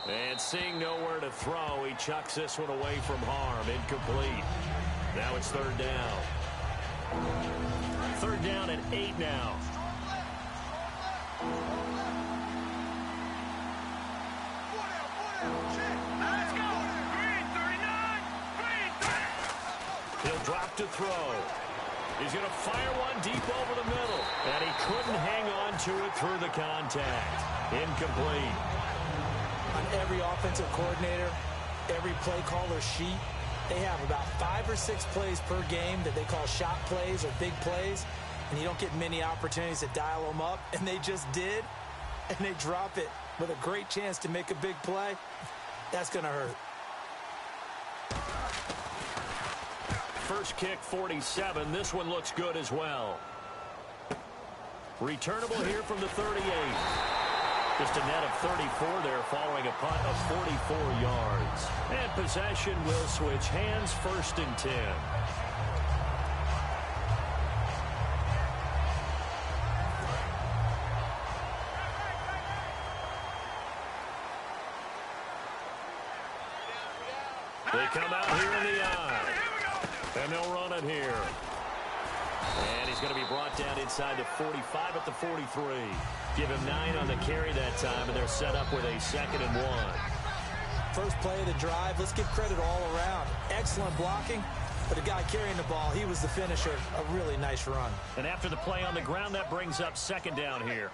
And seeing nowhere to throw, he chucks this one away from harm. Incomplete. Now it's 3rd down. 3rd down and 8 now. He'll drop to throw. He's going to fire one deep over the middle. And he couldn't hang on to it through the contact. Incomplete. On every offensive coordinator, every play caller sheet, they have about 5 or 6 plays per game that they call shot plays or big plays, and you don't get many opportunities to dial them up, and they just did, and they drop it with a great chance to make a big play. That's going to hurt. First kick, 47. This one looks good as well. Returnable here from the 38. Just a net of 34 there following a punt of 44 yards. And possession will switch hands, 1st and 10. They come out here in the eye. And they'll run it here. And he's going to be brought down inside the 45 at the 43. Give him 9 on the carry that time, and they're set up with a 2nd and 1. First play of the drive, let's give credit all around. Excellent blocking, but the guy carrying the ball, he was the finisher. A really nice run. And after the play on the ground, that brings up 2nd down here.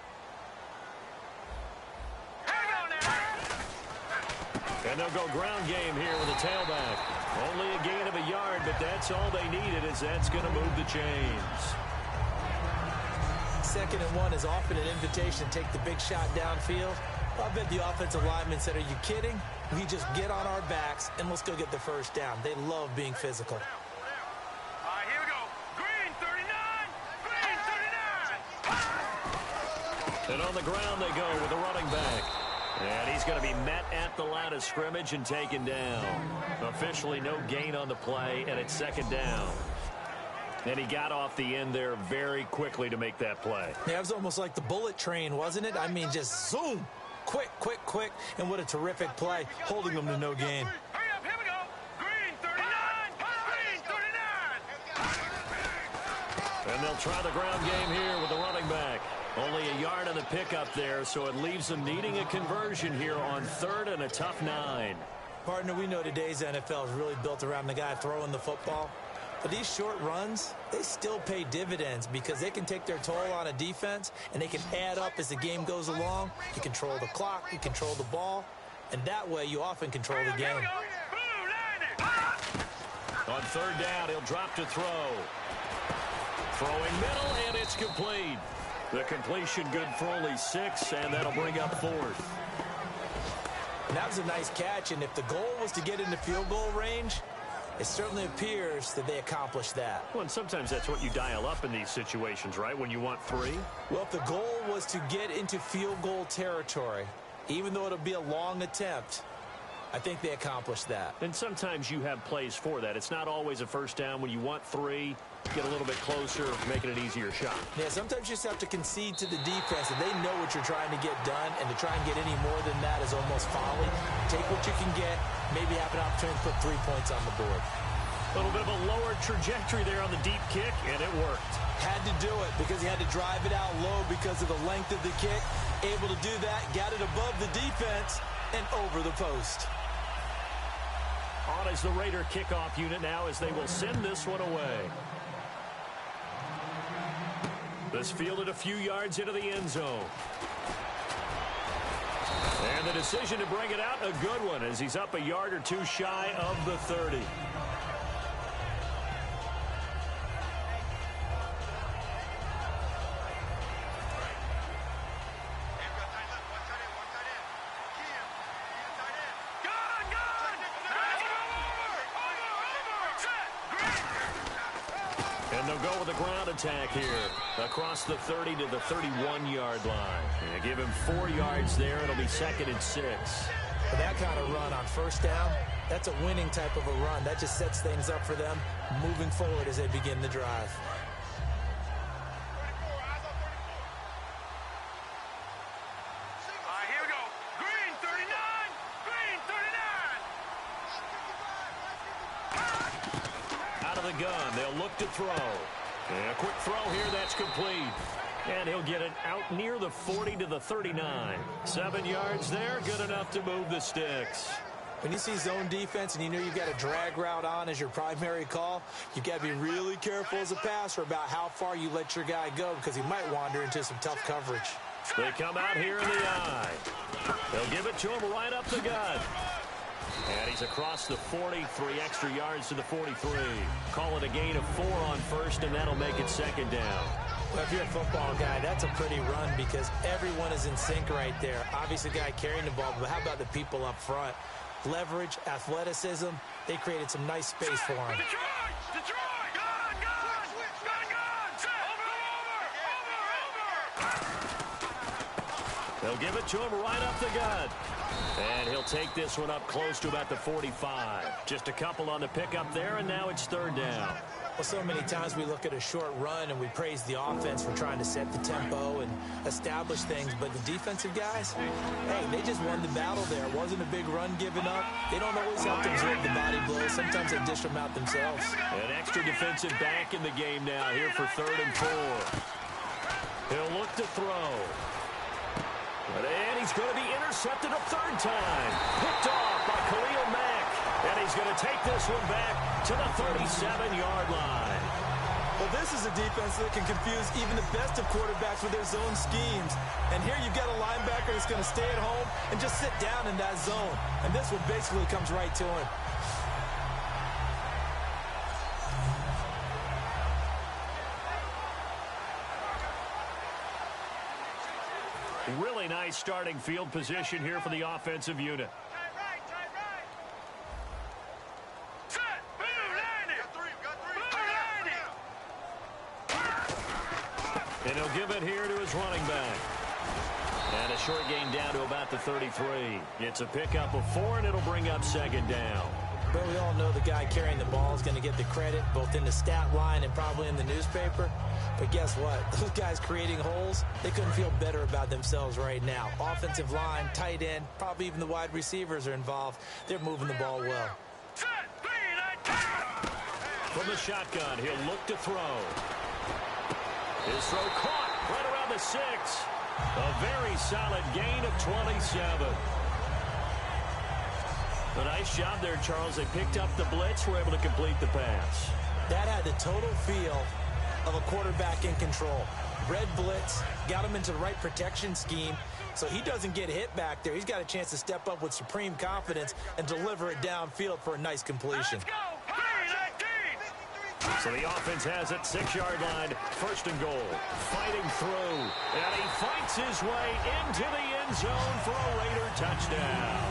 And they'll go ground game here with a tailback. Only a gain of a yard, but that's all they needed, as that's going to move the chains. 2nd and 1 is often an invitation to take the big shot downfield. I bet the offensive lineman said, are you kidding? We just get on our backs and let's go get the 1st down. They love being physical. All right, here we go. Green 39. Green 39. And on the ground they go with the running back. And he's going to be met at the line of scrimmage and taken down. Officially no gain on the play, and it's 2nd down. And he got off the end there very quickly to make that play. Yeah, it was almost like the bullet train, wasn't it? I mean, just zoom. Quick, quick, quick. And what a terrific play, holding them to no gain. Hurry up, here we go. Green 39. Green 39. And they'll try the ground game here with the running back. Only a yard on the pickup there, so it leaves them needing a conversion here on 3rd and a tough 9. Partner, we know today's NFL is really built around the guy throwing the football. But these short runs, they still pay dividends because they can take their toll on a defense and they can add up as the game goes along. You control the clock, you control the ball, and that way you often control the game. On 3rd down, he'll drop to throw. Throwing middle, and it's complete. The completion good for only 6, and that'll bring up 4th. And that was a nice catch, and if the goal was to get into field goal range, It certainly appears that they accomplished that. Well, and sometimes that's what you dial up in these situations, right, when you want 3? Well, if the goal was to get into field goal territory, even though it'll be a long attempt, I think they accomplished that. And sometimes you have plays for that. It's not always a first down. When you want 3, get a little bit closer, making it easier shot. Yeah, sometimes you just have to concede to the defense, and they know what you're trying to get done, and to try and get any more than that is almost folly. Take what you can get, maybe have an opportunity to put 3 points on the board. A little bit of a lower trajectory there on the deep kick, and it worked. Had to do it because he had to drive it out low because of the length of the kick. Able to do that, got it above the defense and over the post. On is the Raider kickoff unit now as they will send this one away. This fielded a few yards into the end zone. And the decision to bring it out, a good one, as he's up a yard or 2 shy of the 30. And they'll go with a ground attack here across the 30 to the 31-yard line. And give him 4 yards there. It'll be 2nd and 6. For that kind of run on first down, that's a winning type of a run. That just sets things up for them moving forward as they begin the drive. Here we go. Green 39. Green 39. Out of the gun, they'll look to throw. And a quick throw here, that's complete. And he'll get it out near the 40 to the 39. 7 yards there, good enough to move the sticks. When you see zone defense and you know you've got a drag route on as your primary call, you've got to be really careful as a passer about how far you let your guy go because he might wander into some tough coverage. They come out here in the eye. They'll give it to him right up the gut. And he's across the 40, 3 extra yards to the 43. Call it a gain of 4 on first, and that'll make it 2nd down. Well, if you're a football guy, that's a pretty run because everyone is in sync right there. Obviously, the guy carrying the ball, but how about the people up front? Leverage, athleticism, they created some nice space for him. Detroit! Gun! Over! They'll give it to him right up the gut. And he'll take this one up close to about the 45. Just a couple on the pickup there, and now it's 3rd down. Well, so many times we look at a short run and we praise the offense for trying to set the tempo and establish things, but the defensive guys, hey, they just won the battle there. It wasn't a big run given up. They don't always have to absorb the body blows. Sometimes they dish them out themselves. An extra defensive back in the game now here for 3rd and 4. He'll look to throw. And he's going to be intercepted a 3rd time. Picked off by Khalil Mack. And he's going to take this one back to the 37-yard line. Well, this is a defense that can confuse even the best of quarterbacks with their zone schemes. And here you've got a linebacker that's going to stay at home and just sit down in that zone. And this one basically comes right to him. Really nice starting field position here for the offensive unit. And he'll give it here to his running back. And a short gain down to about the 33. It's a pickup of 4, and it'll bring up 2nd down. But we all know the guy carrying the ball is going to get the credit, both in the stat line and probably in the newspaper. But guess what? Those guys creating holes, they couldn't feel better about themselves right now. Offensive line, tight end, probably even the wide receivers are involved. They're moving the ball well. From the shotgun, he'll look to throw. His throw caught right around the 6. A very solid gain of 27. A nice job there, Charles. They picked up the blitz, were able to complete the pass. That had the total feel of a quarterback in control. Red blitz, got him into the right protection scheme, so he doesn't get hit back there. He's got a chance to step up with supreme confidence and deliver it downfield for a nice completion. So the offense has it, 6-yard line, 1st and goal. Fighting through, and he fights his way into the end zone for a Raider touchdown.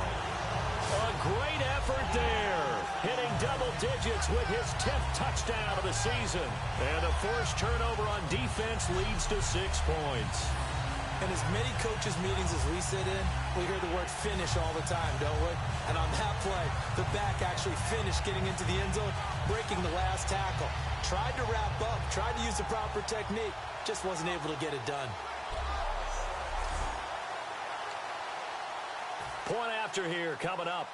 A great effort there. hitting double digits with his 10th touchdown of the season. And a forced turnover on defense leads to 6 points. In as many coaches' meetings as we sit in, we hear the word finish all the time, don't we? And on that play, the back actually finished getting into the end zone, breaking the last tackle. Tried to wrap up, tried to use the proper technique, just wasn't able to get it done. Point after here coming up.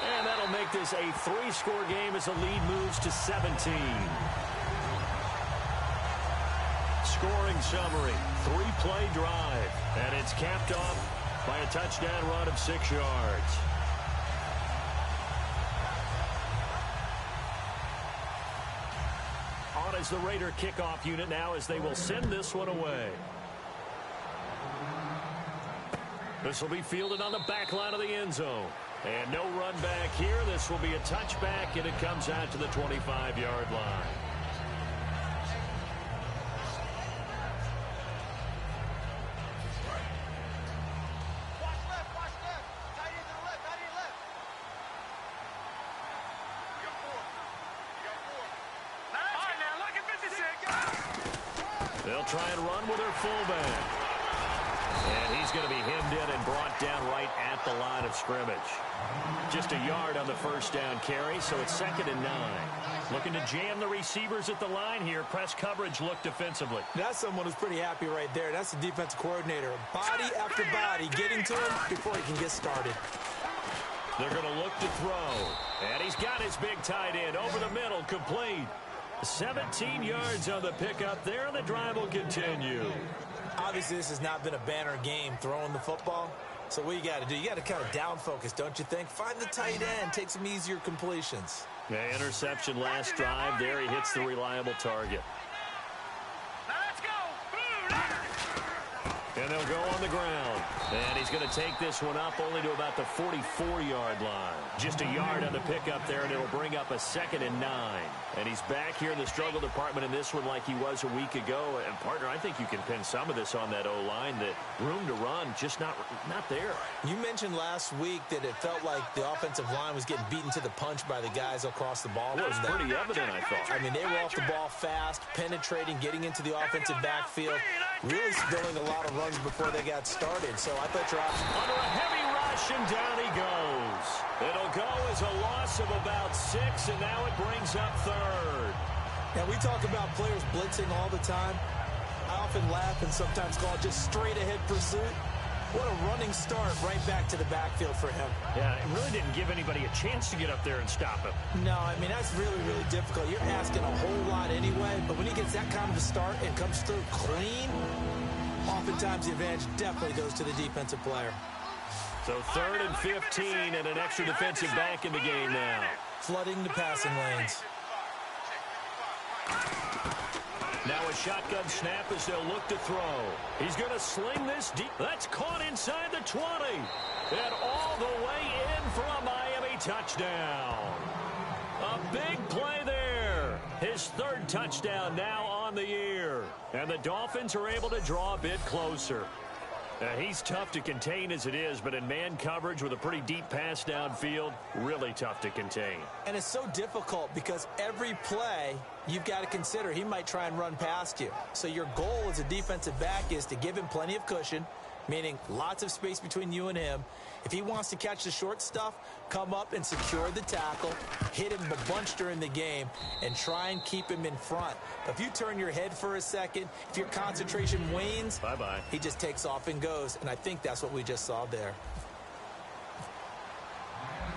And that'll make this a 3-score game as the lead moves to 17. Scoring summary, 3-play drive, and it's capped off by a touchdown run of 6 yards. On is the Raider kickoff unit now as they will send this one away. This will be fielded on the back line of the end zone. And no run back here. This will be a touchback, and it comes out to the 25-yard line. They'll try and run with their fullback. And he's going to be hemmed in and brought down right at the line of scrimmage. Just a yard on the first down carry, so it's 2nd and 9. Looking to jam the receivers at the line here. Press coverage look defensively. That's someone who's pretty happy right there. That's the defensive coordinator. Body after body getting to him before he can get started. They're going to look to throw. And he's got his big tight end over the middle, complete. 17 yards on the pickup there, and the drive will continue. Obviously, this has not been a banner game throwing the football. So what you got to do, you got to kind of down focus, don't you think? Find the tight end, take some easier completions. Yeah, interception last drive. There he hits the reliable target. Now let's go. And they'll go on the ground. And he's going to take this one up only to about the 44-yard line. Just a yard on the pickup there, and it'll bring up a 2nd and 9. And he's back here in the struggle department in this one like he was a week ago. And, partner, I think you can pin some of this on that O-line. That room to run, just not there. You mentioned last week that it felt like the offensive line was getting beaten to the punch by the guys across the ball. It was pretty evident, I thought. I mean, they were off the ball fast, penetrating, getting into the offensive backfield, really spilling a lot of runs before they got started. So I thought your option. Under a heavy rush, and down he goes. It'll go as a loss of about 6, and now it brings up 3rd. Now, we talk about players blitzing all the time. I often laugh and sometimes call it just straight-ahead pursuit. What a running start right back to the backfield for him. Yeah, it really didn't give anybody a chance to get up there and stop him. No, I mean, that's really, really difficult. You're asking a whole lot anyway, but when he gets that kind of a start and comes through clean, oftentimes the advantage definitely goes to the defensive player. So 3rd and 15 and an extra defensive back in the game now. Flooding the passing lanes. Now a shotgun snap as they'll look to throw. He's going to sling this deep. That's caught inside the 20. And all the way in for a Miami touchdown. A big play there. His 3rd touchdown now on the year. And the Dolphins are able to draw a bit closer. He's tough to contain as it is, but in man coverage with a pretty deep pass downfield, really tough to contain. And it's so difficult because every play you've got to consider he might try and run past you. So your goal as a defensive back is to give him plenty of cushion, meaning lots of space between you and him. If he wants to catch the short stuff, come up and secure the tackle, hit him a bunch during the game, and try and keep him in front. But if you turn your head for a second, if your concentration wanes, bye-bye. He just takes off and goes, and I think that's what we just saw there.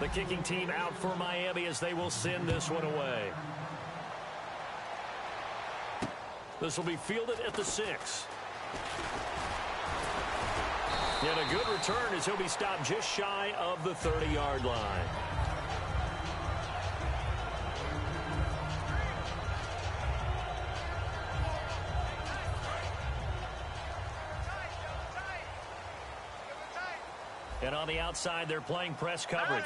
The kicking team out for Miami as they will send this one away. This will be fielded at the 6. And a good return as he'll be stopped just shy of the 30-yard line. And on the outside, they're playing press coverage.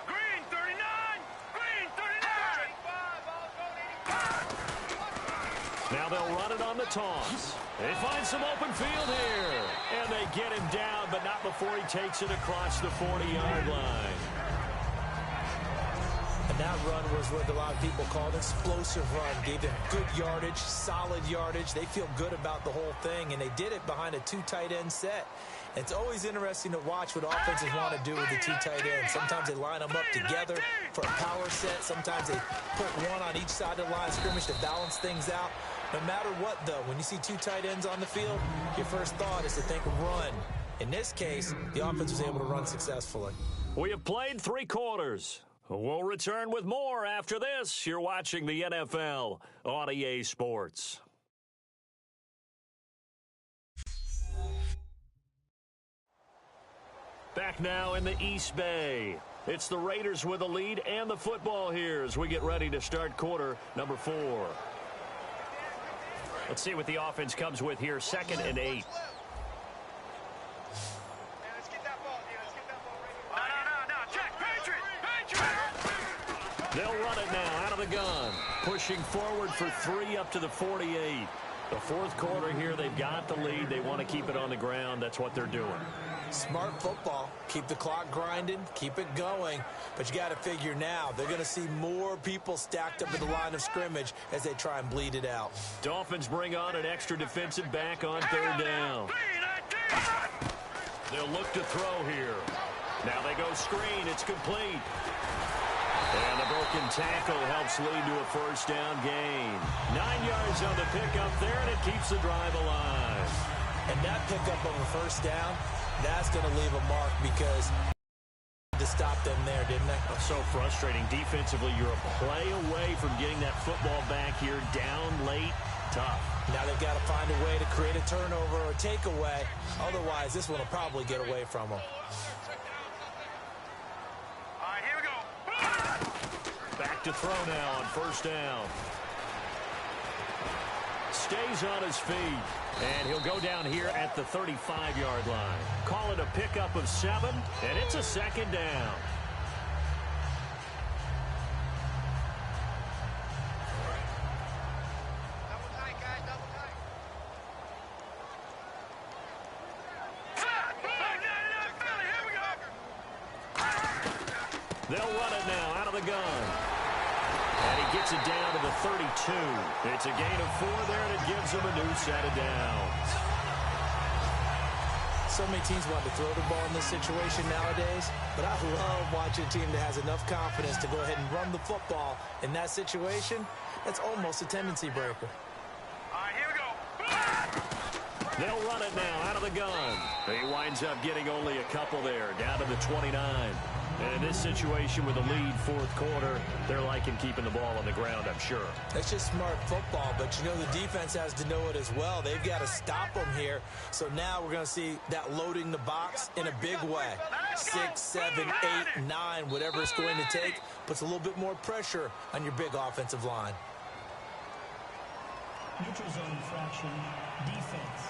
Green 39. Green 39. Now they'll run it on the toss. They find some open field here. And they get him down, but not before he takes it across the 40-yard line. And that run was what a lot of people called an explosive run. Gave them good yardage, solid yardage. They feel good about the whole thing, and they did it behind a two tight end set. It's always interesting to watch what offenses want to do with the two tight ends. Sometimes they line them up together for a power set. Sometimes they put one on each side of the line of scrimmage to balance things out. No matter what, though, when you see two tight ends on the field, your first thought is to think run. In this case, the offense was able to run successfully. We have played 3 quarters. We'll return with more after this. You're watching the NFL on EA Sports. Back now in the East Bay. It's the Raiders with the lead and the football here as we get ready to start quarter number 4. Let's see what the offense comes with here. 2nd and 8. They'll run it now out of the gun. Pushing forward for 3 up to the 48. The 4th quarter here, they've got the lead. They want to keep it on the ground. That's what they're doing. Smart football. Keep the clock grinding. Keep it going. But you got to figure now, they're going to see more people stacked up at the line of scrimmage as they try and bleed it out. Dolphins bring on an extra defensive back on 3rd down. They'll look to throw here. Now they go screen. It's complete. And the broken tackle helps lead to a 1st down gain. 9 yards on the pickup there, and it keeps the drive alive. And that pickup of a 1st down, that's going to leave a mark because to stop them there, didn't they? Oh, so frustrating. Defensively, you're a play away from getting that football back here down late. Tough. Now they've got to find a way to create a turnover or takeaway. Otherwise, this one will probably get away from them. Back to throw now on 1st down. Stays on his feet. And he'll go down here at the 35-yard line. Call it a pickup of 7, and it's a 2nd down. Double tight, guys, double tight. They'll run it now out of the gun. And he gets it down to the 32. It's a gain of 4 there, and it gives him a new set of downs. So many teams want to throw the ball in this situation nowadays, but I love watching a team that has enough confidence to go ahead and run the football. In that situation, that's almost a tendency breaker. All right, here we go. They'll run it now out of the gun. He winds up getting only a couple there, down to the 29. And in this situation with a lead 4th quarter, they're liking keeping the ball on the ground, I'm sure. That's just smart football, but you know the defense has to know it as well. They've got to stop them here. So now we're going to see that loading the box in a big way. 6, 7, 8, 9, whatever it's going to take, puts a little bit more pressure on your big offensive line. Neutral zone infraction, defense.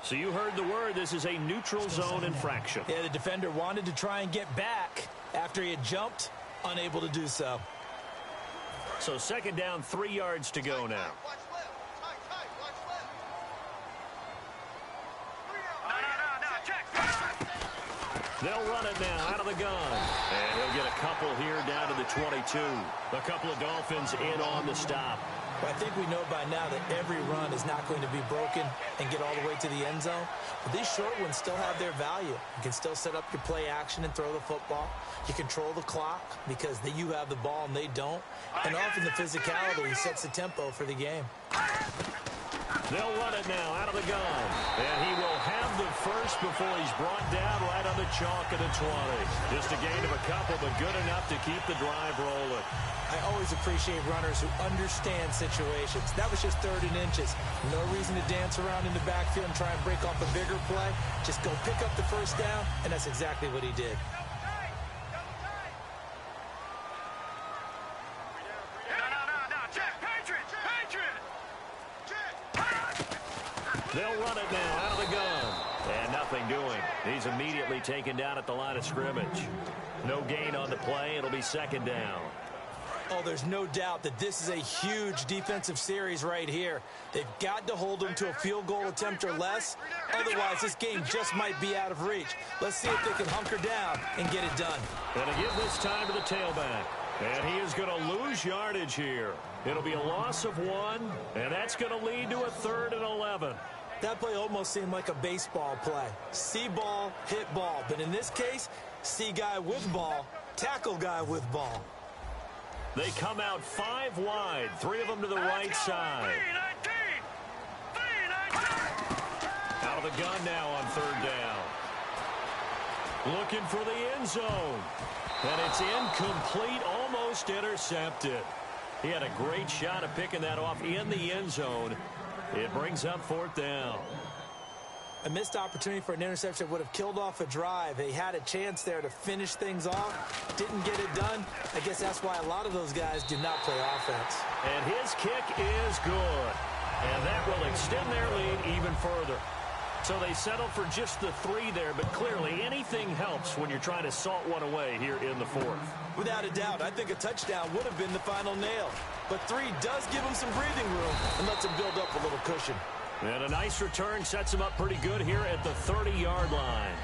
So you heard the word. This is a neutral zone infraction. Yeah, the defender wanted to try and get back after he had jumped, unable to do so. So 2nd down, 3 yards to go now. Watch left. Tight, watch left. No, check. They'll run it now out of the gun. And he'll get a couple here down to the 22. A couple of Dolphins in on the stop. But I think we know by now that every run is not going to be broken and get all the way to the end zone. But these short ones still have their value. You can still set up your play action and throw the football. You control the clock because you have the ball and they don't. And often the physicality sets the tempo for the game. They'll run it now out of the gun. And he will have the first before he's brought down right on the chalk at the 20. Just a gain of a couple, but good enough to keep the drive rolling. I always appreciate runners who understand situations. That was just 3rd and inches. No reason to dance around in the backfield and try and break off a bigger play. Just go pick up the 1st down, and that's exactly what he did. They'll run it now out of the gun. And nothing nothing doing. He's immediately taken down at the line of scrimmage. No gain on the play. It'll be second down. Oh, there's no doubt that this is a huge defensive series right here. They've got to hold them to a field goal attempt or less. Otherwise, this game just might be out of reach. Let's see if they can hunker down and get it done. Going to give this time to the tailback. And he is going to lose yardage here. It'll be a loss of 1, and that's going to lead to a 3rd and 11. That play almost seemed like a baseball play. See ball, hit ball. But in this case, see guy with ball, tackle guy with ball. They come out 5 wide, 3 of them to the right side. Out of the gun now on 3rd down. Looking for the end zone. And it's incomplete, almost intercepted. He had a great shot at picking that off in the end zone. It brings up 4th down. A missed opportunity for an interception would have killed off a drive. They had a chance there to finish things off. Didn't get it done. I guess that's why a lot of those guys do not play offense. And his kick is good. And that will extend their lead even further. So they settle for just the 3 there, but clearly anything helps when you're trying to salt one away here in the 4th. Without a doubt, I think a touchdown would have been the final nail. But 3 does give them some breathing room and lets them build up a little cushion. And a nice return sets him up pretty good here at the 30-yard line.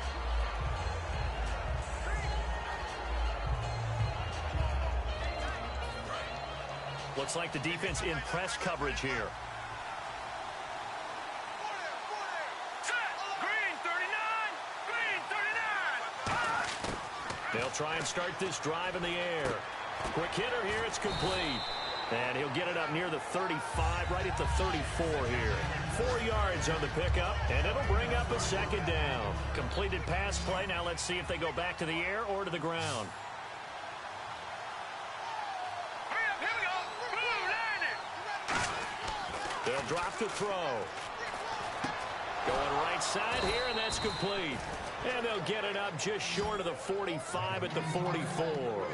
Looks like the defense in press coverage here. They'll try and start this drive in the air. Quick hitter here, it's complete. And he'll get it up near the 35, right at the 34 here. 4 yards on the pickup, and it'll bring up a 2nd down. Completed pass play. Now let's see if they go back to the air or to the ground. They'll drop the throw. Going right side here, and that's complete. And they'll get it up just short of the 45 at the 44.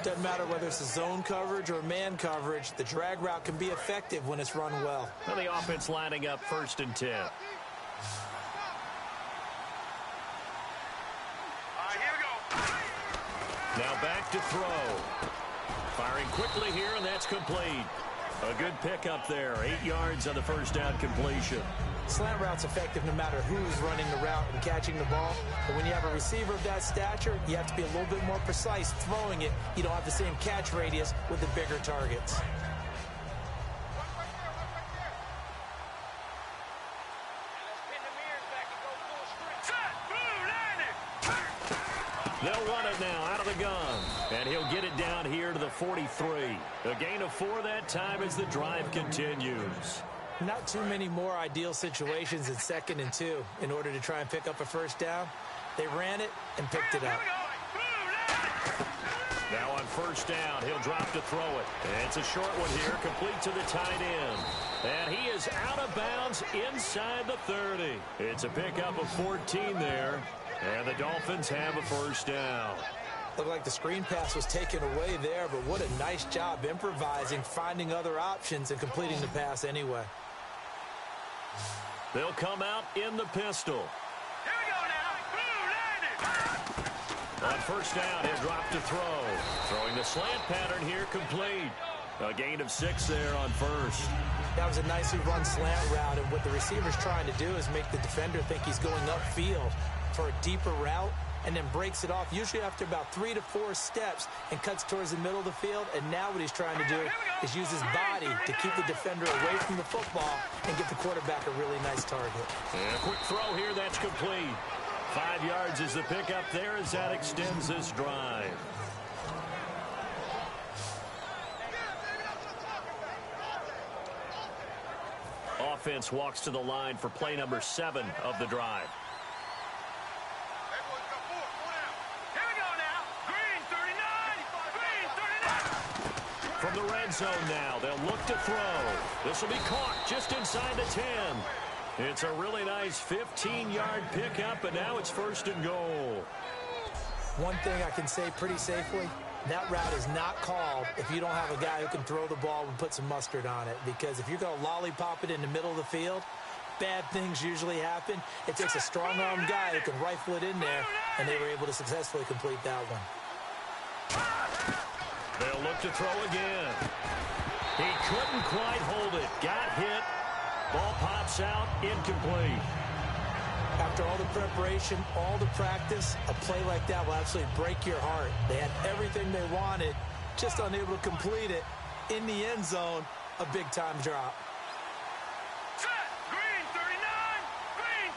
Doesn't matter whether it's a zone coverage or man coverage, the drag route can be effective when it's run well. And the offense lining up 1st and 10. Now back to throw. Firing quickly here, and that's complete. A good pickup there. 8 yards on the 1st down completion. Slant route's effective no matter who's running the route and catching the ball. But when you have a receiver of that stature, you have to be a little bit more precise throwing it. You don't have the same catch radius with the bigger targets. They'll run it now out of the gun. And he'll get it down here to the 43. A gain of 4 that time as the drive continues. Not too many more ideal situations in 2nd and 2 in order to try and pick up a 1st down. They ran it and picked it up. Now on 1st down, he'll drop to throw it. And it's a short one here, complete to the tight end. And he is out of bounds inside the 30. It's a pickup of 14 there. And the Dolphins have a 1st down. Looked like the screen pass was taken away there, but what a nice job improvising, finding other options, and completing the pass anyway. They'll come out in the pistol. Here we go now. On 1st down, he'll drop to throw. Throwing the slant pattern here, complete. A gain of 6 there on 1st. That was a nicely run slant route, and what the receiver's trying to do is make the defender think he's going upfield for a deeper route, and then breaks it off, usually after about 3 to 4 steps, and cuts towards the middle of the field. And now what he's trying to do is use his body to keep the defender away from the football and get the quarterback a really nice target. And a quick throw here, that's complete. 5 yards is the pickup there as that extends this drive. Offense walks to the line for play number 7 of the drive. From the red zone now, they'll look to throw. This will be caught just inside the 10. It's a really nice 15-yard pickup, and now it's 1st and goal. One thing I can say pretty safely, that route is not called if you don't have a guy who can throw the ball and put some mustard on it. Because if you're going to lollipop it in the middle of the field, bad things usually happen. It takes a strong-arm guy who can rifle it in there, and they were able to successfully complete that one. They'll look to throw again. He couldn't quite hold it. Got hit. Ball pops out. Incomplete. After all the preparation, all the practice, a play like that will absolutely break your heart. They had everything they wanted, just unable to complete it. In the end zone, a big-time drop. Green 39. Green.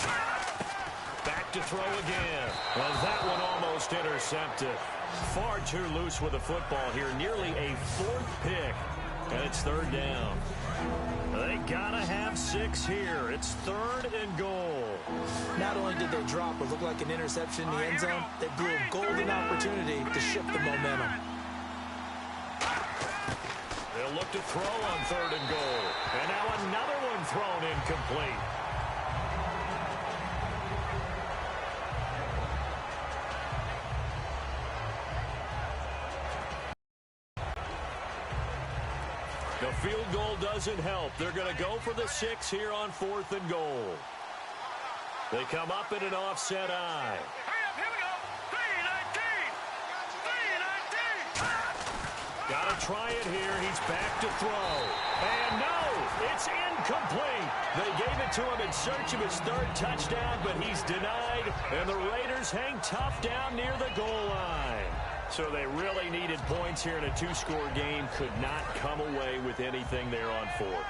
Back to throw again. And that one almost intercepted. Far too loose with the football here. Nearly a fourth pick. And it's third down. They gotta have 6 here. It's third and goal. Not only did they drop what looked like an interception in the end zone, they blew a golden opportunity to shift the momentum. They'll look to throw on third and goal. And now another one thrown incomplete. The field goal doesn't help. They're going to go for the 6 here on fourth and goal. They come up in an offset eye. Hurry up, here we go. 3-19. Got to try it here. He's back to throw. And no, it's incomplete. They gave it to him in search of his third touchdown, but he's denied. And the Raiders hang tough down near the goal line. So they really needed points here in a 2-score game. Could not come away with anything there on fourth.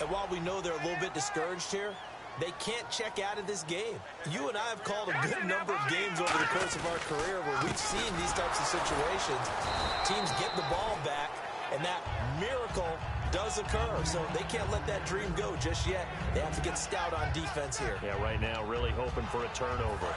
And while we know they're a little bit discouraged here, they can't check out of this game. You and I have called a good number of games over the course of our career where we've seen these types of situations. Teams get the ball back, and that miracle does occur. So they can't let that dream go just yet. They have to get stout on defense here. Yeah, right now really hoping for a turnover.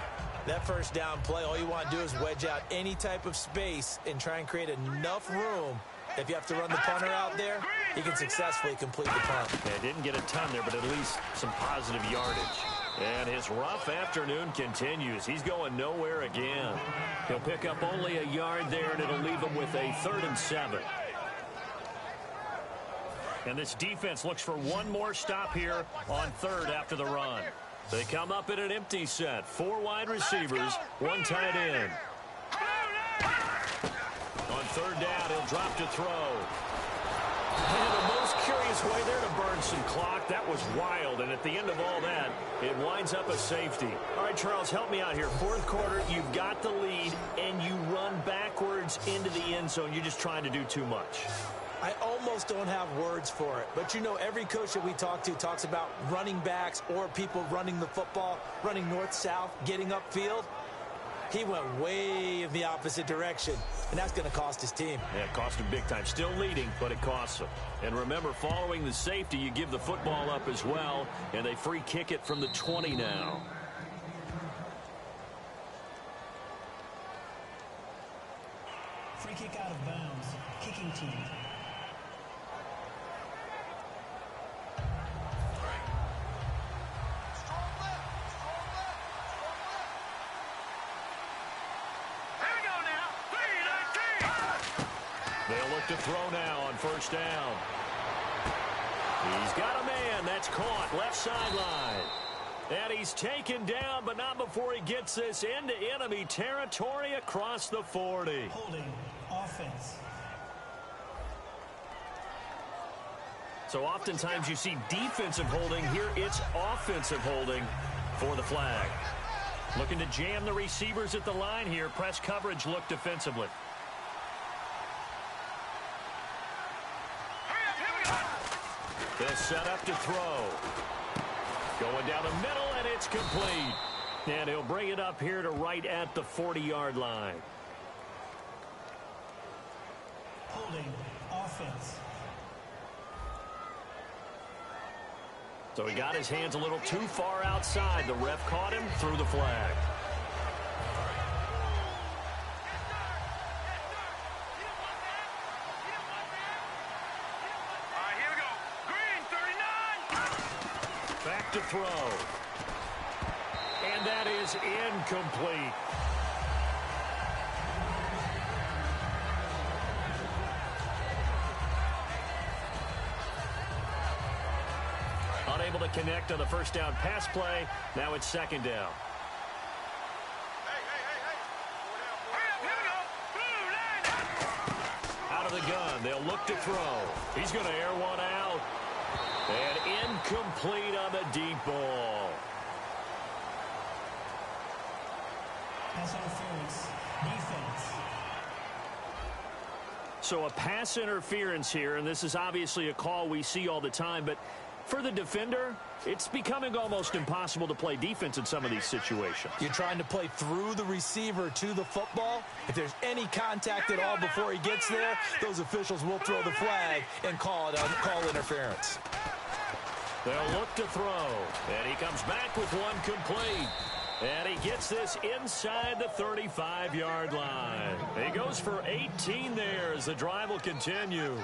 That first down play, all you want to do is wedge out any type of space and try and create enough room. If you have to run the punter out there, he can successfully complete the punt. Yeah, didn't get a ton there, but at least some positive yardage. And his rough afternoon continues. He's going nowhere again. He'll pick up only a yard there, and it'll leave him with a 3rd and 7. And this defense looks for one more stop here on third after the run. They come up in an empty set. 4 wide receivers, 1 tight end. On third down, he'll drop to throw. And the most curious way there to burn some clock. That was wild, and at the end of all that, it winds up a safety. All right, Charles, help me out here. Fourth quarter, you've got the lead, and you run backwards into the end zone. You're just trying to do too much. I almost don't have words for it. But, you know, every coach that we talk to talks about running backs or people running the football, running north-south, getting upfield. He went way in the opposite direction, and that's going to cost his team. Yeah, it cost him big time. Still leading, but it costs him. And remember, following the safety, you give the football up as well, and they free kick it from the 20 now. Free kick out of bounds. Kicking team. They'll look to throw now on first down. He's got a man. That's caught. Left sideline. And he's taken down, but not before he gets this into enemy territory across the 40. Holding. Offense. So oftentimes you see defensive holding. Here it's offensive holding for the flag. Looking to jam the receivers at the line here. Press coverage look defensively. They'll set up to throw. Going down the middle, and it's complete. And he'll bring it up here to right at the 40-yard line. Holding. Offense. So he got his hands a little too far outside. The ref caught him, threw the flag. To throw. And that is incomplete. unable to connect on the first down pass play. Now it's second down. Out of the gun, they'll look to throw. He's going to air one out. And incomplete on the deep ball. Pass interference. Defense. So a pass interference here, and this is obviously a call we see all the time, but for the defender, it's becoming almost impossible to play defense in some of these situations. You're trying to play through the receiver to the football. If there's any contact at all before he gets there, those officials will throw the flag and call interference. They'll look to throw, and he comes back with one complete. And he gets this inside the 35-yard line. He goes for 18 there as the drive will continue.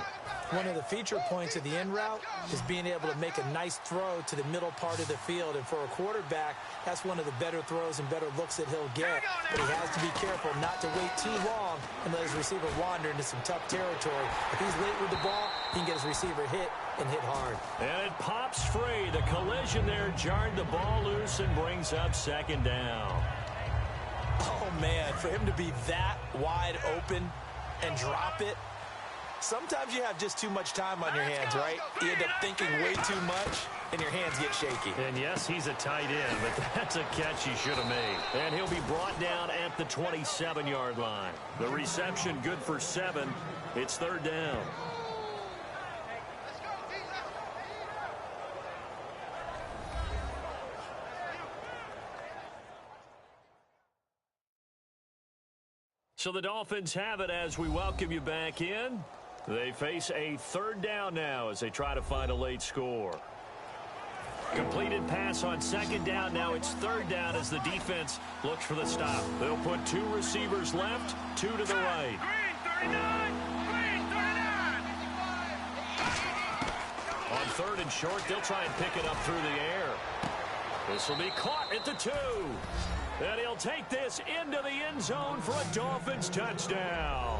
One of the feature points of the in route is being able to make a nice throw to the middle part of the field. And for a quarterback, that's one of the better throws and better looks that he'll get. But he has to be careful not to wait too long and let his receiver wander into some tough territory. If he's late with the ball, he can get his receiver hit and hit hard. And it pops free. The collision there jarred the ball loose and brings up second down. Oh, man, for him to be that wide open and drop it, sometimes you have just too much time on your hands, right? You end up thinking way too much, and your hands get shaky. And yes, he's a tight end, but that's a catch he should have made. And he'll be brought down at the 27-yard line. The reception good for 7. It's third down. So the Dolphins have it as we welcome you back in. They face a third down now as they try to find a late score. Completed pass on second down. Now it's third down as the defense looks for the stop. They'll put 2 receivers left, 2 to the right. Green 39! Green 39! On third and short, they'll try and pick it up through the air. This will be caught at the 2. And he'll take this into the end zone for a Dolphins touchdown.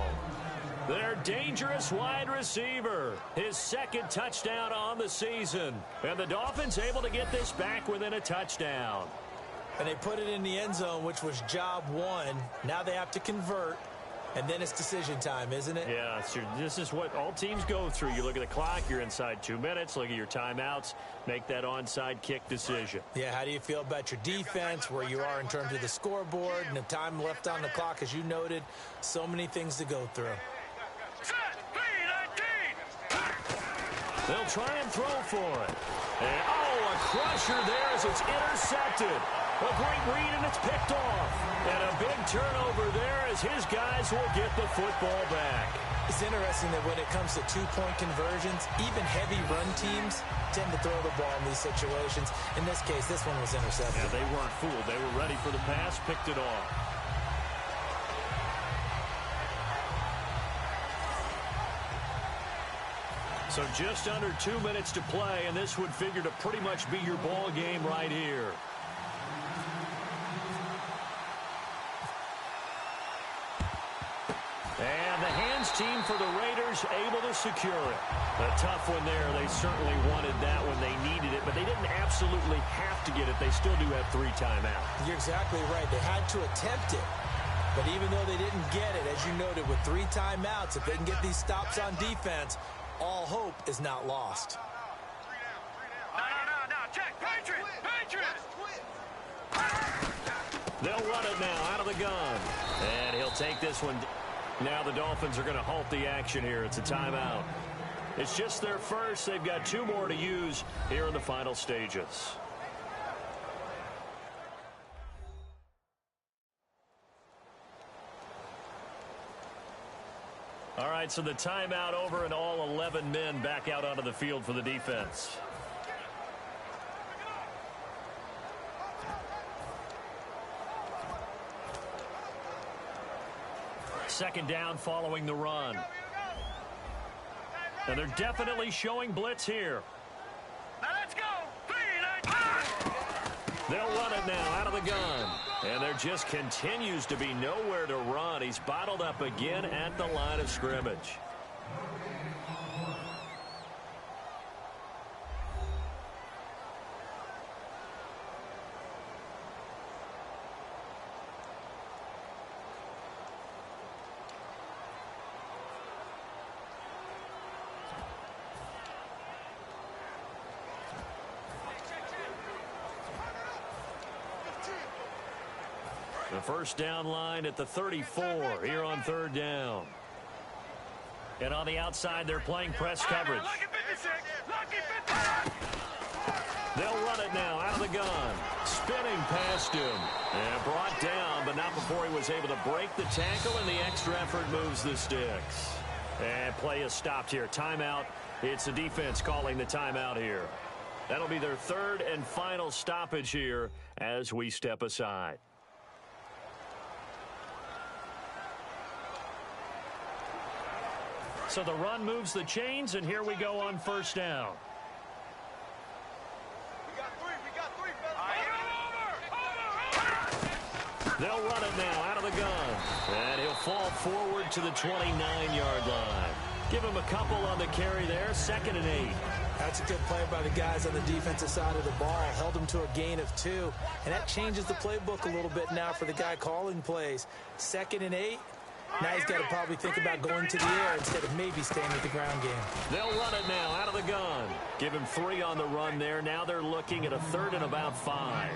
Their dangerous wide receiver, his second touchdown on the season. And the Dolphins able to get this back within a touchdown. And they put it in the end zone, which was job 1. Now they have to convert, and then it's decision time, isn't it? Yeah, this is what all teams go through. You look at the clock, you're inside 2 minutes, look at your timeouts, make that onside kick decision. Yeah, how do you feel about your defense, where you are in terms of the scoreboard, and the time left on the clock, as you noted, so many things to go through. They'll try and throw for it. And, a crusher there as it's intercepted. A great read, and it's picked off. And a big turnover there as his guys will get the football back. It's interesting that when it comes to two-point conversions, even heavy run teams tend to throw the ball in these situations. In this case, this one was intercepted. Yeah, they weren't fooled. They were ready for the pass, picked it off. So just under 2 minutes to play, and this would figure to pretty much be your ball game right here. And the hands team for the Raiders able to secure it. A tough one there. They certainly wanted that when they needed it, but they didn't absolutely have to get it. They still do have 3 timeouts. You're exactly right. They had to attempt it. But even though they didn't get it, as you noted, with 3 timeouts, if they can get these stops on defense, all hope is not lost. No, check. Patriots! They'll run it now out of the gun. And he'll take this one. Now the Dolphins are going to halt the action here. It's a timeout. It's just their first. They've got 2 more to use here in the final stages. All right, so the timeout over and all 11 men back out onto the field for the defense. Second down following the run. And they're definitely showing blitz here. Now let's go. They'll run it now out of the gun. And there just continues to be nowhere to run. He's bottled up again at the line of scrimmage. The first down line at the 34 here on third down. And on the outside, they're playing press coverage. They'll run it now out of the gun. Spinning past him. And brought down, but not before he was able to break the tackle, and the extra effort moves the sticks. And play is stopped here. Timeout. It's the defense calling the timeout here. That'll be their third and final stoppage here as we step aside. So the run moves the chains, and here we go on first down. They'll run it now out of the gun. And he'll fall forward to the 29-yard line. Give him a couple on the carry there. 2nd and 8. That's a good play by the guys on the defensive side of the ball. Held him to a gain of 2. And that changes the playbook a little bit now for the guy calling plays. 2nd and 8. Now he's got to probably think about going to the air instead of maybe staying with the ground game. They'll run it now out of the gun. Give him 3 on the run there. Now they're looking at a 3rd and about 5.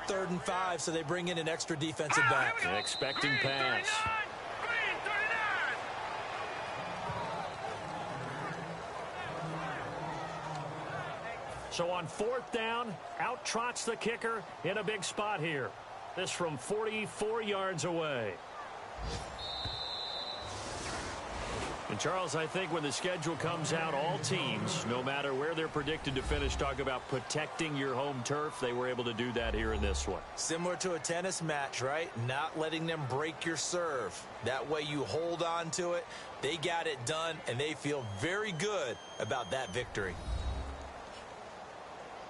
3rd and 5, so they bring in an extra defensive back. Expecting pass. So on 4th down, out trots the kicker in a big spot here. This from 44 yards away. And Charles, I think when the schedule comes out, all teams, no matter where they're predicted to finish, talk about protecting your home turf. They were able to do that here in this one. Similar to a tennis match, right? Not letting them break your serve. That way you hold on to it. They got it done, and they feel very good about that victory.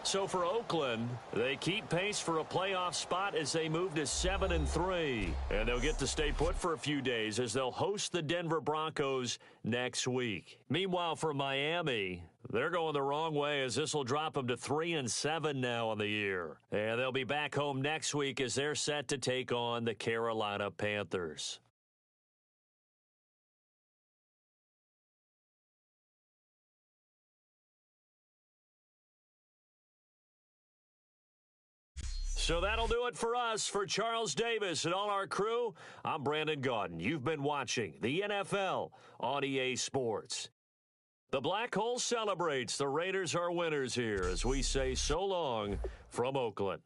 So for Oakland, they keep pace for a playoff spot as they move to 7-3. And they'll get to stay put for a few days as they'll host the Denver Broncos next week. Meanwhile, for Miami, they're going the wrong way as this will drop them to 3-7 now on the year. And they'll be back home next week as they're set to take on the Carolina Panthers. So that'll do it for us. For Charles Davis and all our crew, I'm Brandon Gaudin. You've been watching the NFL on EA Sports. The Black Hole celebrates. The Raiders are winners here as we say so long from Oakland.